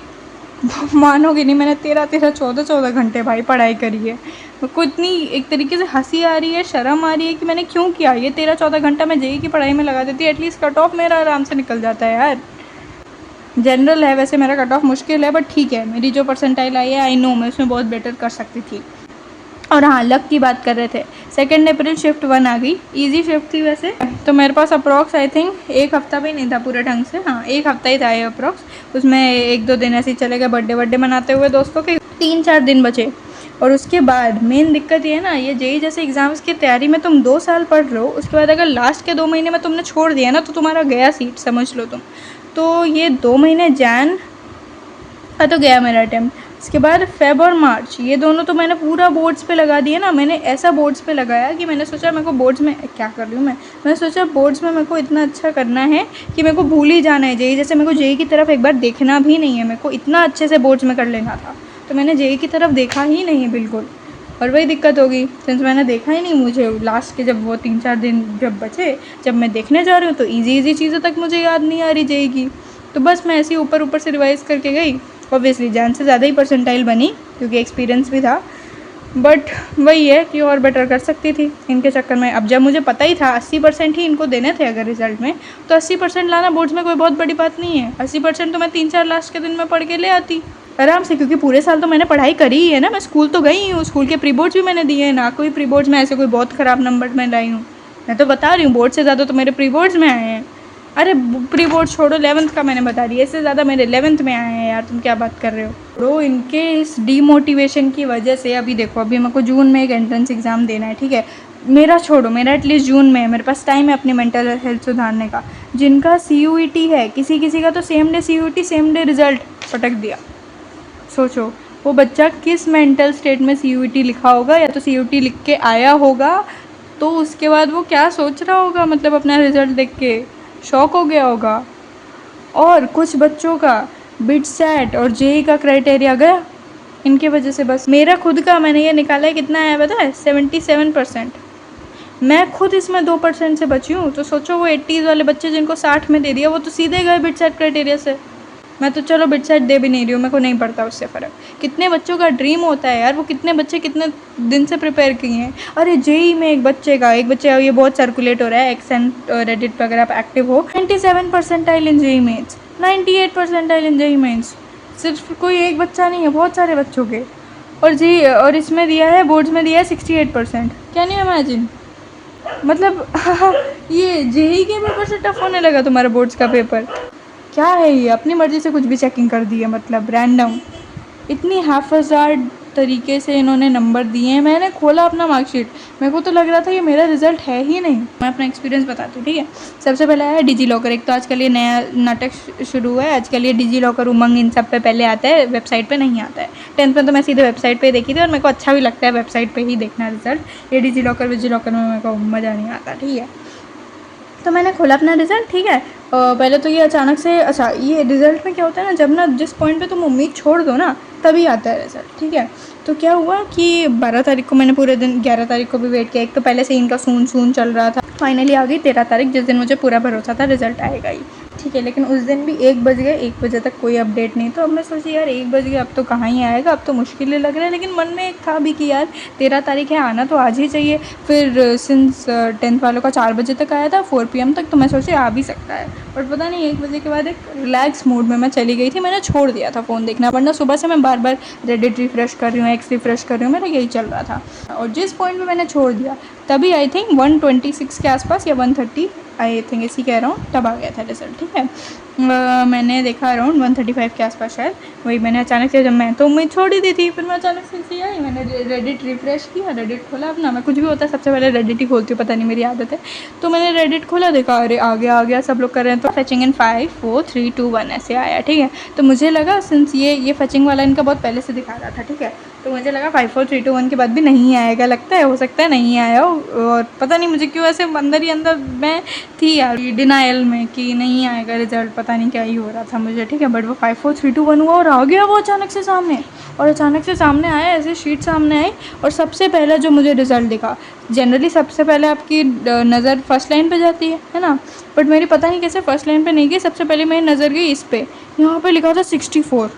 मानोगे नहीं, मैंने 14 घंटे भाई पढ़ाई करी है। मुझको इतनी एक तरीके से हंसी आ रही है, शर्म आ रही है कि मैंने क्यों किया ये। 13-14 घंटा मैं JEE की पढ़ाई में लगा देती, एटलीस्ट कट ऑफ मेरा आराम से निकल जाता है यार। जनरल है वैसे मेरा कट ऑफ मुश्किल है, बट ठीक है, मेरी जो परसेंटाइल आई है आई नो मैं उसमें बहुत बेटर कर सकती थी। और हाँ, लक की बात कर रहे थे, 2 अप्रैल शिफ्ट 1 आ गई। ईजी शिफ्ट थी वैसे तो मेरे पास अप्रॉक्स आई थिंक 1 हफ्ता भी नहीं था पूरे ढंग से, हाँ 1 हफ्ता ही था ये अप्रॉक्स। उसमें 1-2 दिन ऐसे ही चले गए बर्थडे मनाते हुए दोस्तों के, 3-4 दिन बचे। और उसके बाद मेन दिक्कत ये है ना, ये जेई जैसे एग्ज़ाम्स की तैयारी में तुम 2 साल पढ़ रहे हो, उसके बाद अगर लास्ट के 2 महीने में तुमने छोड़ दिया ना तो तुम्हारा गया सीट, समझ लो तुम। तो ये 2 महीने जैन का तो गया मेरा अटैम्प्ट। इसके बाद फेब और मार्च ये दोनों तो मैंने पूरा बोर्ड्स पे लगा दिया ना। मैंने ऐसा बोर्ड्स पे लगाया कि मैंने सोचा मेरे को बोर्ड्स में क्या कर रही हूँ मैंने सोचा बोर्ड्स में मेरे को इतना अच्छा करना है कि मेरे को भूल ही जाना है। जेई जैसे मेरे को जेई की तरफ एक बार देखना भी नहीं है, मेरे को इतना अच्छे से बोर्ड्स में कर लेना था। तो मैंने जेई की तरफ देखा ही नहीं है बिल्कुल, और वही दिक्कत होगी सिंस मैंने देखा ही नहीं। मुझे लास्ट के जब वो 3-4 दिन जब बचे, जब मैं देखने जा रही हूँ तो ईजी चीज़ें तक मुझे याद नहीं आ रही जेई की। तो बस मैं ऐसे ही ऊपर से रिवाइज़ करके गई। ऑब्वियसली जान से ज़्यादा ही परसेंटाइल बनी क्योंकि एक्सपीरियंस भी था, बट वही है कि और बेटर कर सकती थी इनके चक्कर में। अब जब मुझे पता ही था 80% ही इनको देने थे अगर रिजल्ट में, तो 80% लाना बोर्ड्स में कोई बहुत बड़ी बात नहीं है। 80% तो मैं 3-4 लास्ट के दिन में पढ़ के ले आती आराम से, क्योंकि पूरे साल तो मैंने पढ़ाई करी ही है ना। मैं स्कूल तो गई हूँ, स्कूल के प्री बोर्ड्स भी मैंने दिए हैं ना, कोई प्री बोर्ड्स में ऐसे कोई बहुत ख़राब नंबर मैं लाई हूँ। मैं तो बता रही हूँ बोर्ड से ज़्यादा तो मेरे प्री बोर्ड्स में आए हैं। अरे प्री बोर्ड छोड़ो, 11th का मैंने बता दिया, इससे ज़्यादा मेरे 11th में आए हैं यार, तुम क्या बात कर रहे हो। तो इनके इस डीमोटिवेशन की वजह से अभी देखो, अभी मेरे को जून में एक एंट्रेंस एग्ज़ाम देना है, ठीक है। मेरा छोड़ो, मेरा एटलीस्ट जून में है, मेरे पास टाइम है अपनी मेंटल हेल्थ सुधारने का। जिनका CUET है, किसी का तो same day CUET same day result पटक दिया। सोचो वो बच्चा किस मेंटल स्टेट में CUET लिखा होगा, या तो CUET लिख के आया होगा तो उसके बाद वो क्या सोच रहा होगा, मतलब अपना रिज़ल्ट देख के शॉक हो गया होगा। और कुछ बच्चों का बिट सेट और जेई का क्राइटेरिया गया इनके वजह से। बस मेरा खुद का मैंने ये निकाला है, कितना आया पता है, 77%। मैं खुद इसमें 2% से बची हूँ। तो सोचो वो 80s वाले बच्चे जिनको 60 में दे दिया, वो तो सीधे गए बिट सेट क्राइटेरिया से। मैं तो चलो बिट सेट दे भी नहीं रही हूँ, मेरे को नहीं पड़ता उससे फ़र्क। कितने बच्चों का ड्रीम होता है यार, वो कितने बच्चे कितने दिन से प्रिपेयर किए हैं। अरे जेई में एक बच्चे ये बहुत सर्कुलेट हो रहा है एक्स एंड रेडिट पर, अगर आप एक्टिव हो, 97 percentile in JEE Mains, 98 percentile in JEE Mains. सिर्फ कोई एक बच्चा नहीं है, बहुत सारे बच्चों के। और इसमें दिया है, बोर्ड्स में दिया है 68%। कैन यू इमेजिन, मतलब ये जेई के पेपर से टफ होने लगा तुम्हारा बोर्ड्स का पेपर। क्या है ये, अपनी मर्ज़ी से कुछ भी चेकिंग कर दी है, मतलब रैंडम। इतनी हाफजार्ड तरीके से इन्होंने नंबर दिए हैं। मैंने खोला अपना मार्कशीट, मेरे को तो लग रहा था ये मेरा रिज़ल्ट है ही नहीं। मैं अपना एक्सपीरियंस बताती हूँ, ठीक है। सबसे पहले आया डिजी लॉकर। एक तो आजकल ये नया नाटक शुरू हुआ है, आजकल ये डिजी लॉकर, उमंग, इन सब पे पहले आता है, वेबसाइट पे नहीं आता है। 10th में तो मैं सीधे वेबसाइट पे देखी थी और मेरे को अच्छा भी लगता है वेबसाइट पे ही देखना रिज़ल्ट। ये डिजी लॉकर में मेरे को मज़ा नहीं आता, ठीक है। तो मैंने खोला अपना रिज़ल्ट, ठीक है। पहले तो ये अचानक से, अच्छा ये रिज़ल्ट में क्या होता है ना, जब ना जिस पॉइंट पे तुम उम्मीद छोड़ दो ना तभी आता है रिज़ल्ट, ठीक है। तो क्या हुआ कि 12 तारीख को मैंने पूरे दिन, 11 तारीख को भी वेट किया। एक तो पहले से इनका सून चल रहा था, फाइनली आ गई 13 तारीख, जिस दिन मुझे पूरा भरोसा था रिज़ल्ट आएगा ही, ठीक है। लेकिन उस दिन भी 1 बज गए, 1 बजे तक कोई अपडेट नहीं। तो अब मैं सोची यार 1 बज गए, अब तो कहाँ ही आएगा, अब तो मुश्किल लग रहा है। लेकिन मन में एक था भी कि यार 13 तारीख है, आना तो आज ही चाहिए। फिर सिंस 10th वालों का 4 बजे तक आया था, 4 PM तक, तो मैं सोची आ भी सकता है। बट पता नहीं 1 बजे के बाद एक रिलैक्स मूड में मैं चली गई थी, मैंने छोड़ दिया था फ़ोन देखना। वरना सुबह से मैं बार बार रेडिट रिफ्रेश कर रही हूँ, एक्स रिफ्रेश कर रही हूँ, मेरा यही चल रहा था। और जिस पॉइंट पे मैंने छोड़ दिया तभी आई थिंक 126 के आसपास या 130, आई थिंक इसी कह रहा हूँ, तब आ गया था रिज़ल्ट, ठीक है। मैंने देखा अराउंड 135 के आसपास शायद, वही मैंने अचानक से, जब मैं तो उम्मीद छोड़ ही दी थी, फिर मैं अचानक से इसी आई, मैंने रेडिट रिफ्रेश किया, रेडिट खोला अपना। मैं कुछ भी होता है सबसे पहले रेडिट ही खोलती हूँ, पता नहीं मेरी आदत है। तो मैंने रेडिट खोला, देखा अरे आ गया, सब लोग कर रहे हैं। तो फैचिंग इन 5 4 3 2 1 ऐसे आया, ठीक है। तो मुझे लगा सिंस ये फैचिंग वाला इनका बहुत पहले से दिखा रहा था, ठीक है, तो मुझे लगा 5 4 3 2 1 के बाद भी नहीं आएगा, लगता है, हो सकता है नहीं आया हो। और पता नहीं मुझे क्यों ऐसे अंदर ही अंदर मैं थी यार डिनाइल में कि नहीं आएगा रिज़ल्ट, पता नहीं क्या ही हो रहा था मुझे, ठीक है। बट वो 5 4 3 2 1 हुआ और आ गया वो अचानक से सामने। और अचानक से सामने आया, ऐसे शीट सामने आई, और सबसे पहले जो मुझे रिज़ल्ट दिखा, जनरली सबसे पहले आपकी नज़र फर्स्ट लाइन पे जाती है ना, बट मेरी पता नहीं कैसे फर्स्ट लाइन पे नहीं गई, सबसे पहले मेरी नज़र गई इस पे, यहाँ पे लिखा था 64।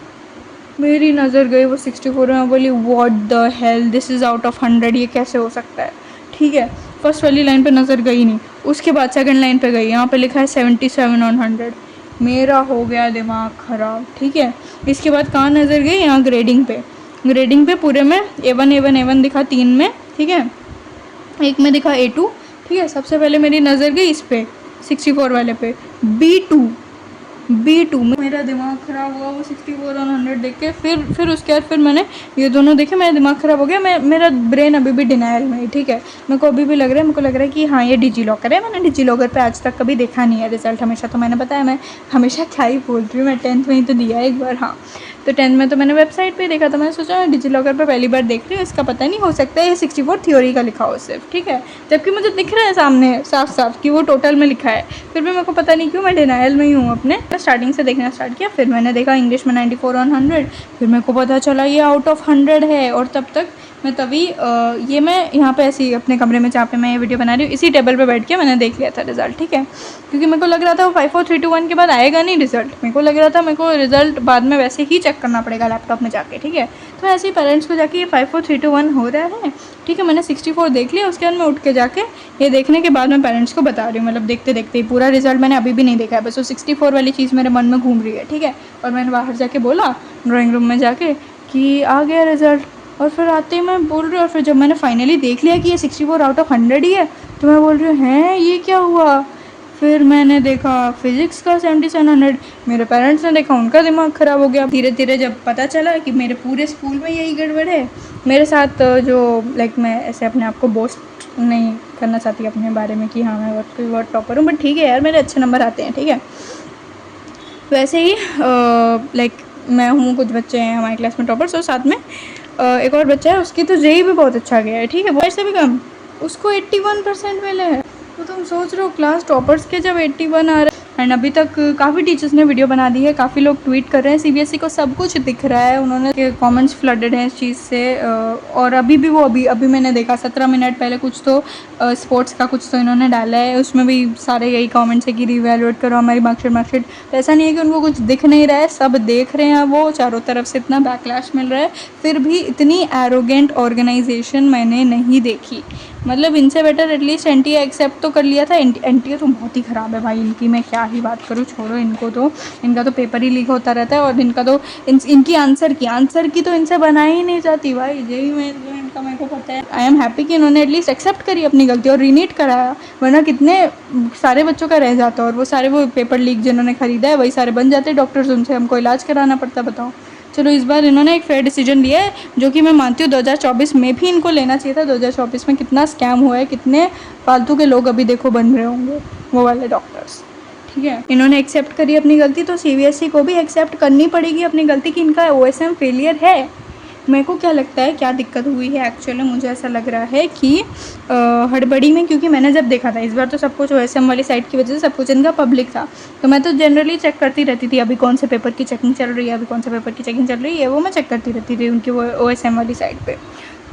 मेरी नज़र गई वो 64 में, बोली what the hello, this is out of 100, ये कैसे हो सकता है, ठीक है। फर्स्ट वाली लाइन पे नज़र गई नहीं, उसके बाद सेकंड लाइन पे गई, यहाँ पे लिखा है 77 on 100। मेरा हो गया दिमाग ख़राब, ठीक है। इसके बाद कहाँ नज़र गई, यहाँ ग्रेडिंग पे पूरे में A1 दिखा 3 में, ठीक है। एक में दिखा A2, ठीक है। सबसे पहले मेरी नज़र गई इस पे 64 वाले पे, B2 में मेरा दिमाग ख़राब हुआ वो 64 और 100 देख के। फिर उसके बाद फिर मैंने ये दोनों देखे, मेरा दिमाग ख़राब हो गया। मेरा ब्रेन अभी भी डिनायल में है, ठीक है। मेरे को अभी भी लग रहा है, मेरे को लग रहा है कि हाँ ये डिजी लॉकर है। मैंने डिजी लॉकर पे आज तक कभी देखा नहीं है रिज़ल्ट। हमेशा तो मैंने बताया, मैं हमेशा क्या ही बोल रही हूँ, मैं 10th में ही तो दिया है एक बार। हाँ, तो 10th में तो मैंने वेबसाइट पे देखा था। मैंने सोचा डिजी लॉकर पर पहली बार देख रही हूँ, इसका पता नहीं, हो सकता है ये 64 थ्योरी का लिखा हो सिर्फ, ठीक है। जबकि मुझे दिख रहा है सामने साफ साफ कि वो टोटल में लिखा है, फिर भी मेरे को पता नहीं क्यों मैं डिनायल में ही हूँ अपने। स्टार्टिंग से देखना स्टार्ट किया, फिर मैंने देखा इंग्लिश में 94 ऑन 100, फिर मेरे को पता चला ये आउट ऑफ 100 है। और तब तक मैं ये मैं यहाँ पे ऐसे ही अपने कमरे में जहाँ पे मैं ये वीडियो बना रही हूँ, इसी टेबल पे बैठ के मैंने देख लिया था रिज़ल्ट, ठीक है। क्योंकि मेरे को लग रहा था वो 5 4 3 2 1 के बाद आएगा नहीं रिज़ल्ट। मेरे को लग रहा था मेरे को रिज़ल्ट बाद में वैसे ही चेक करना पड़ेगा लैपटॉप में जाके, ठीक है। तो ऐसे ही पेरेंट्स को जाके ये 5 4 3 2 1 हो रहा है, ठीक है। मैंने 64 देख लिया। उसके बाद मैं उठ के जाके ये देखने के बाद मैं पेरेंट्स को बता रही हूँ, मतलब देखते देखते ही पूरा रिज़ल्ट मैंने अभी भी नहीं देखा है, बस वो 64 वाली चीज़ मेरे मन में घूम रही है, ठीक है। और मैंने बाहर जाके बोला ड्राइंग रूम में जाके कि आ गया रिज़ल्ट। और फिर आते ही मैं बोल रही हूँ, और फिर जब मैंने फाइनली देख लिया कि ये 64 आउट ऑफ 100 ही है, तो मैं बोल रही हूँ हैं ये क्या हुआ। फिर मैंने देखा फिज़िक्स का 7700। मेरे पेरेंट्स ने देखा, उनका दिमाग ख़राब हो गया। धीरे धीरे जब पता चला कि मेरे पूरे स्कूल में यही गड़बड़ है मेरे साथ, जो लाइक मैं ऐसे अपने आप को बोस्ट नहीं करना चाहती अपने बारे में कि हाँ मैं वर्ड टॉपर हूँ, बट ठीक है यार, मेरे अच्छे नंबर आते हैं, ठीक है। वैसे ही लाइक मैं हूँ, कुछ बच्चे हैं हमारी क्लास में टॉपर्स, और साथ में एक और बच्चा है, उसकी तो जेई भी बहुत अच्छा गया है, ठीक है। वो से भी कम, उसको 81% मिले हैं। तो तुम सोच रहे हो क्लास टॉपर्स के जब 81 आ रहे हैं। एंड अभी तक काफ़ी टीचर्स ने वीडियो बना दी है, काफ़ी लोग ट्वीट कर रहे हैं, सीबीएसई को सब कुछ दिख रहा है, उन्होंने कमेंट्स फ्लडेड हैं इस चीज़ से। और अभी भी वो अभी मैंने देखा 17 मिनट पहले कुछ तो स्पोर्ट्स का कुछ तो इन्होंने डाला है, उसमें भी सारे यही कमेंट्स है कि रीवैल्यूएट करो हमारी मार्कशीट। तो ऐसा नहीं है कि उनको कुछ दिख नहीं रहा है, सब देख रहे हैं। वो चारों तरफ से इतना बैकलैश मिल रहा है, फिर भी इतनी एरोगेंट ऑर्गेनाइजेशन मैंने नहीं देखी। मतलब इनसे बेटर एटलीस्ट एनटीए एक्सेप्ट तो कर लिया था। एनटीए तो बहुत ही ख़राब है भाई, इनकी मैं क्या ही बात करूँ, छोड़ो इनको। तो इनका तो पेपर ही लीक होता रहता है, और इनका तो इनकी आंसर की तो इनसे बनाई ही नहीं जाती भाई। यही मैं इनका मेरे को पता है। आई एम हैप्पी कि इन्होंने एटलीस्ट एक्सेप्ट करी अपनी गलती और रीनीट कराया, वरना कितने सारे बच्चों का रह जाता। और वो सारे वो पेपर लीक जिन्होंने ख़रीदा है वही सारे बन जाते डॉक्टर्स, उनसे हमको इलाज कराना पड़ता। बताओ। चलो इस बार इन्होंने एक फेयर डिसीजन लिया है, जो कि मैं मानती हूँ 2024 में भी इनको लेना चाहिए था। 2024 में कितना स्कैम हुआ है, कितने फालतू के लोग अभी देखो बन रहे होंगे वो वाले डॉक्टर्स, ठीक है। इन्होंने एक्सेप्ट करी अपनी गलती, तो सीबीएसई को भी एक्सेप्ट करनी पड़ेगी अपनी गलती कि इनका ओएसएम फेलियर है। मेरे को क्या लगता है क्या दिक्कत हुई है एक्चुअली, मुझे ऐसा लग रहा है कि हड़बड़ी में, क्योंकि मैंने जब देखा था इस बार तो सब कुछ ओएसएम वाली साइट की वजह से सब कुछ इनका पब्लिक था, तो मैं तो जनरली चेक करती रहती थी अभी कौन से पेपर की चेकिंग चल रही है, अभी कौन से पेपर की चेकिंग चल रही है, वो मैं चेक करती रहती थी उनकी वो ओएसएम वाली साइट पर।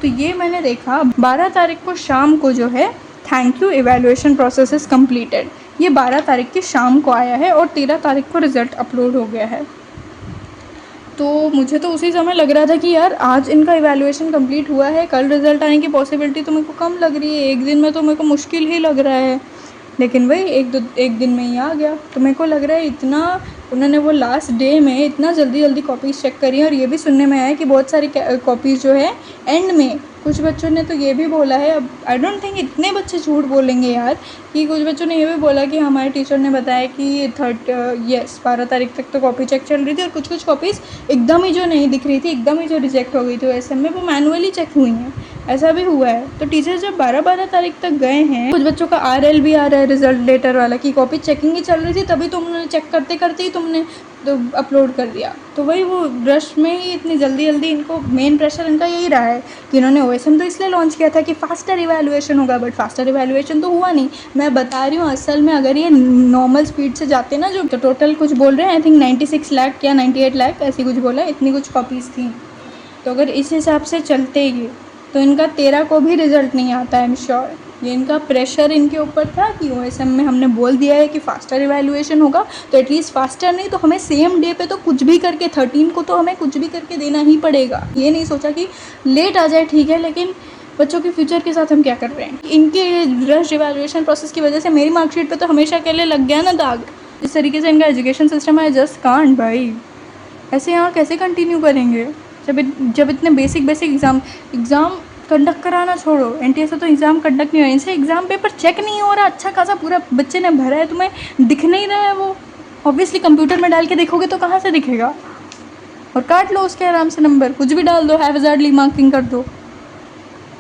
तो ये मैंने देखा 12 तारीख को शाम को जो है thank you evaluation process is completed, ये 12 तारीख की शाम को आया है और 13 तारीख को रिज़ल्ट अपलोड हो गया है। तो मुझे तो उसी समय लग रहा था कि यार आज इनका इवैल्यूएशन कंप्लीट हुआ है, कल रिज़ल्ट आने की पॉसिबिलिटी तो मेरे को कम लग रही है, एक दिन में तो मेरे को मुश्किल ही लग रहा है। लेकिन वही एक दिन में ही आ गया। तो मेरे को लग रहा है इतना उन्होंने वो लास्ट डे में इतना जल्दी कॉपीज़ चेक करी। और ये भी सुनने में आया कि बहुत सारी कॉपीज़ जो है एंड में, कुछ बच्चों ने तो ये भी बोला है, अब आई डोंट थिंक इतने बच्चे झूठ बोलेंगे यार, कि कुछ बच्चों ने ये भी बोला कि हमारे टीचर ने बताया कि 12 तारीख तक तो कॉपी चेक चल रही थी, और कुछ कॉपीज़ एकदम ही जो नहीं दिख रही थी, एकदम ही जो रिजेक्ट हो गई थी ऐसे में, वो मैनुअली चेक हुई हैं, ऐसा भी हुआ है। तो टीचर जब 12 तारीख तक गए हैं, कुछ बच्चों का RL भी आ रहा है रिजल्ट लेटर वाला कि कॉपी चेकिंग ही चल रही थी, तभी तुमने चेक करते करते ही तुमने तो अपलोड कर दिया। तो वही वो रश में ही इतनी जल्दी इनको मेन प्रेशर इनका यही रहा है कि इन्होंने OSM तो इसलिए लॉन्च किया था कि फास्टर इवैल्यूएशन होगा, बट फास्टर इवैल्यूएशन तो हुआ नहीं। मैं बता रही हूँ असल में अगर ये नॉर्मल स्पीड से जाते ना, जो तो टोटल कुछ बोल रहे हैं आई थिंक 96 लाख या 98 लाख ऐसी कुछ बोला, इतनी कुछ कॉपीज़ थी। तो अगर इस हिसाब से चलते ये तो इनका 13 को भी रिज़ल्ट नहीं आता है, आई एम श्योर। ये इनका प्रेशर इनके ऊपर था कि OSM में हमने बोल दिया है कि फास्टर इवैल्यूएशन होगा, तो एटलीस्ट फास्टर नहीं तो हमें सेम डे पे तो कुछ भी करके 13 को तो हमें कुछ भी करके देना ही पड़ेगा। ये नहीं सोचा कि लेट आ जाए ठीक है, लेकिन बच्चों के फ्यूचर के साथ हम क्या कर रहे हैं। इनके रश इवैल्यूएशन प्रोसेस की वजह से मेरी मार्कशीट पर तो हमेशा के लिए लग गया ना दाग। इस तरीके से इनका एजुकेशन सिस्टम है, जस्ट कांट भाई। ऐसे यहाँ कैसे कंटिन्यू करेंगे जब इतने बेसिक एग्ज़ाम कंडक्ट कराना छोड़ो, एनटीए से तो एग्ज़ाम कंडक्ट नहीं हो रहा, इनसे एग्ज़ाम पेपर चेक नहीं हो रहा अच्छा खासा, पूरा बच्चे ने भरा है, तुम्हें दिख नहीं रहा है वो। ऑब्वियसली कंप्यूटर में डाल के देखोगे तो कहाँ से दिखेगा, और काट लो उसके आराम से नंबर, कुछ भी डाल दो, हैज़ार्डली मार्किंग कर दो।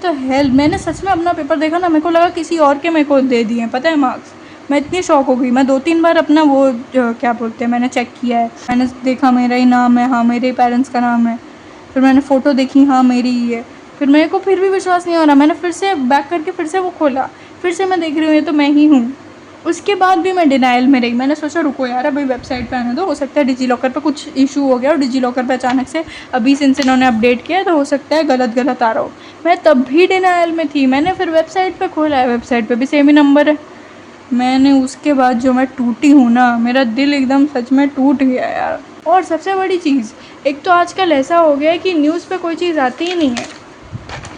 तो हेल्प, मैंने सच में अपना पेपर देखा ना, मेरे को लगा किसी और के मेरे को दे दिए हैं, पता है मार्क्स। मैं इतनी शॉक हो गई, मैं 2-3 बार अपना वो क्या बोलते हैं मैंने चेक किया है, मैंने देखा मेरा ही नाम है, हाँ मेरे पेरेंट्स का नाम है, फिर मैंने फ़ोटो देखी, हाँ मेरी ही है, फिर मेरे को फिर भी विश्वास नहीं हो रहा, मैंने फिर से बैक करके फिर से वो खोला, फिर से मैं देख रही हूँ ये तो मैं ही हूँ। उसके बाद भी मैं डिनाइल में रही, मैंने सोचा रुको यार अभी वेबसाइट पे आने दो, हो सकता है डिजी लॉकर पे कुछ इशू हो गया और डिजी लॉकर पे अचानक से अभी सिंस इन्होंने अपडेट किया तो हो सकता है गलत आ रहा हो। मैं तब भी डिनाइल में थी, मैंने फिर वेबसाइट पे खोला है, वेबसाइट पे भी सेम ही नंबर है। मैंने उसके बाद जो मैं टूटी हूँ ना, मेरा दिल एकदम सच में टूट गया यार। और सबसे बड़ी चीज़, एक तो आजकल ऐसा हो गया है कि न्यूज़ पे कोई चीज़ आती ही नहीं है।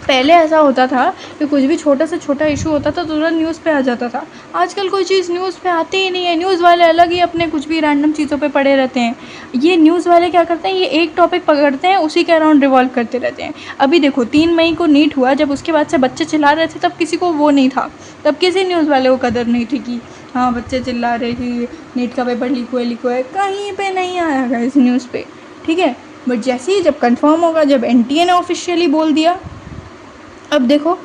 पहले ऐसा होता था कि कुछ भी छोटा से छोटा इशू होता था तो तुरंत न्यूज़ पे आ जाता था, आजकल कोई चीज़ न्यूज़ पे आती ही नहीं है। न्यूज़ वाले अलग ही अपने कुछ भी रैंडम चीज़ों पे पड़े रहते हैं। ये न्यूज़ वाले क्या करते हैं, ये एक टॉपिक पकड़ते हैं, उसी के अराउंड रिवॉल्व करते रहते हैं। अभी देखो 3 मई को नीट हुआ, जब उसके बाद से बच्चे चिल्ला रहे थे तब किसी को वो नहीं था, तब किसी न्यूज़ वाले को कदर नहीं थी कि हाँ बच्चे चिल्ला रहे कि नीट का पेपर लीक हुआ है, कहीं पर नहीं आया इस न्यूज़ पे, ठीक है। बट जैसे ही जब कन्फर्म होगा, जब एनटीए ने ऑफिशियली बोल दिया, अब देखो,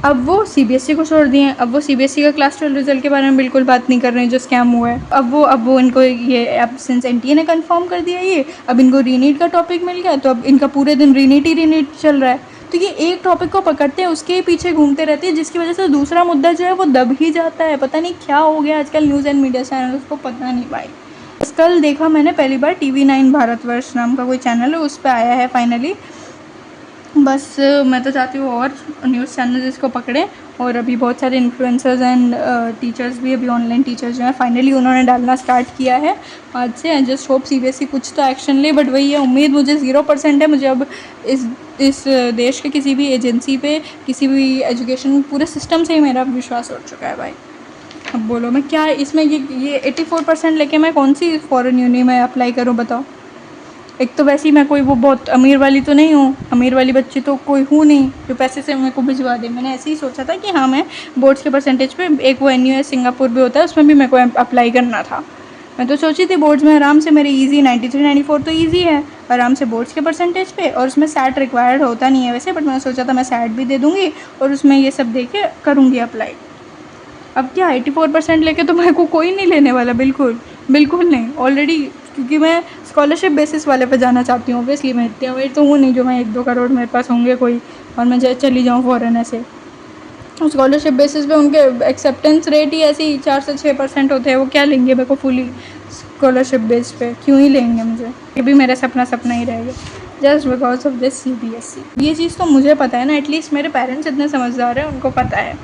अब वो सीबीएसई को छोड़ दिए हैं, अब वो सीबीएसई का क्लास 12 रिजल्ट के बारे में बिल्कुल बात नहीं कर रहे हैं जो स्कैम हुआ है। अब वो इनको ये अब सिंस एनटीए ने कंफर्म कर दिया ये, अब इनको रीनीट का टॉपिक मिल गया तो अब इनका पूरे दिन रीनीट चल रहा है। तो ये एक टॉपिक को पकड़ते हैं, उसके पीछे घूमते रहते हैं, जिसकी वजह से दूसरा मुद्दा जो है वो दब ही जाता है। पता नहीं क्या हो गया आजकल न्यूज़ एंड मीडिया चैनल्स को, पता नहीं भाई। कल देखा मैंने पहली बार TV9 भारतवर्ष नाम का कोई चैनल है, उस पर आया है फाइनली। बस मैं तो चाहती हूँ और न्यूज़ चैनल इसको पकड़ें, और अभी बहुत सारे इन्फ्लुएंसर्स एंड टीचर्स भी, अभी ऑनलाइन टीचर्स जो हैं फाइनली उन्होंने डालना स्टार्ट किया है आज से। आई जस्ट होप सीबीएसई कुछ तो एक्शन ले, बट वही है, उम्मीद मुझे 0% है। मुझे अब इस देश के किसी भी एजेंसी पे, किसी भी एजुकेशन पूरे सिस्टम से ही मेरा विश्वास उठ चुका है भाई। अब बोलो मैं क्या इसमें ये 84% लेके मैं कौन सी फॉरेन यूनि में अप्लाई करूँ बताओ। एक तो वैसे ही मैं कोई वो बहुत अमीर वाली तो नहीं हूँ, अमीर वाली बच्ची तो कोई हूँ नहीं जो पैसे से मेरे को भिजवा दे। मैंने ऐसे ही सोचा था कि हाँ मैं बोर्ड्स के परसेंटेज पे, एक वो NUS सिंगापुर भी होता है उसमें भी मेरे को अप्लाई करना था। मैं तो सोची थी बोर्ड्स में आराम से मेरी ईजी 93-94 तो ईजी है आराम से बोर्ड्स के परसेंटेज पे, और उसमें सैट रिक्वायर्ड होता नहीं है वैसे, बट मैंने सोचा था मैं सैट भी दे दूँगी और उसमें ये सब दे के करूँगी अप्लाई। अब क्या 84% लेके तो मेरे को कोई नहीं लेने वाला, बिल्कुल नहीं ऑलरेडी, क्योंकि मैं स्कॉलरशिप बेसिस वाले पे जाना चाहती हूँ। ऑब्वियसली मैं इतनी अमीर तो हूँ नहीं जो मैं 1-2 करोड़ मेरे पास होंगे कोई और मैं चली जाऊँ फॉरेन ऐसे। स्कॉलरशिप बेसिस पे उनके एक्सेप्टेंस रेट ही ऐसे ही 4 से 6% होते हैं, वो क्या लेंगे मेरे को फुली स्कॉलरशिप बेस पे, क्यों ही लेंगे मुझे, ये भी मेरा सपना ही रहेगा just because of this CBSE। ये चीज़ तो मुझे पता है ना, एटलीस्ट मेरे पेरेंट्स इतने समझदार हैं, उनको पता है।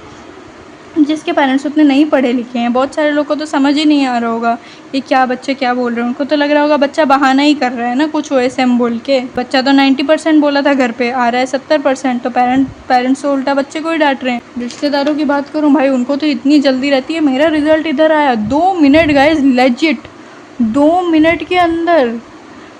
जिसके पेरेंट्स उतने नहीं पढ़े लिखे हैं, बहुत सारे लोग को तो समझ ही नहीं आ रहा होगा कि क्या बच्चे क्या बोल रहे हैं। उनको तो लग रहा होगा बच्चा बहाना ही कर रहा है ना कुछ OSM बोल के। बच्चा तो 90% बोला था घर पे, आ रहा है 70%, तो पेरेंट्स तो उल्टा बच्चे को ही डांट रहे हैं। रिश्तेदारों की बात करूँ भाई, उनको तो इतनी जल्दी रहती है। मेरा रिजल्ट इधर आया 2 मिनट गाइस, लेजिट 2 मिनट के अंदर।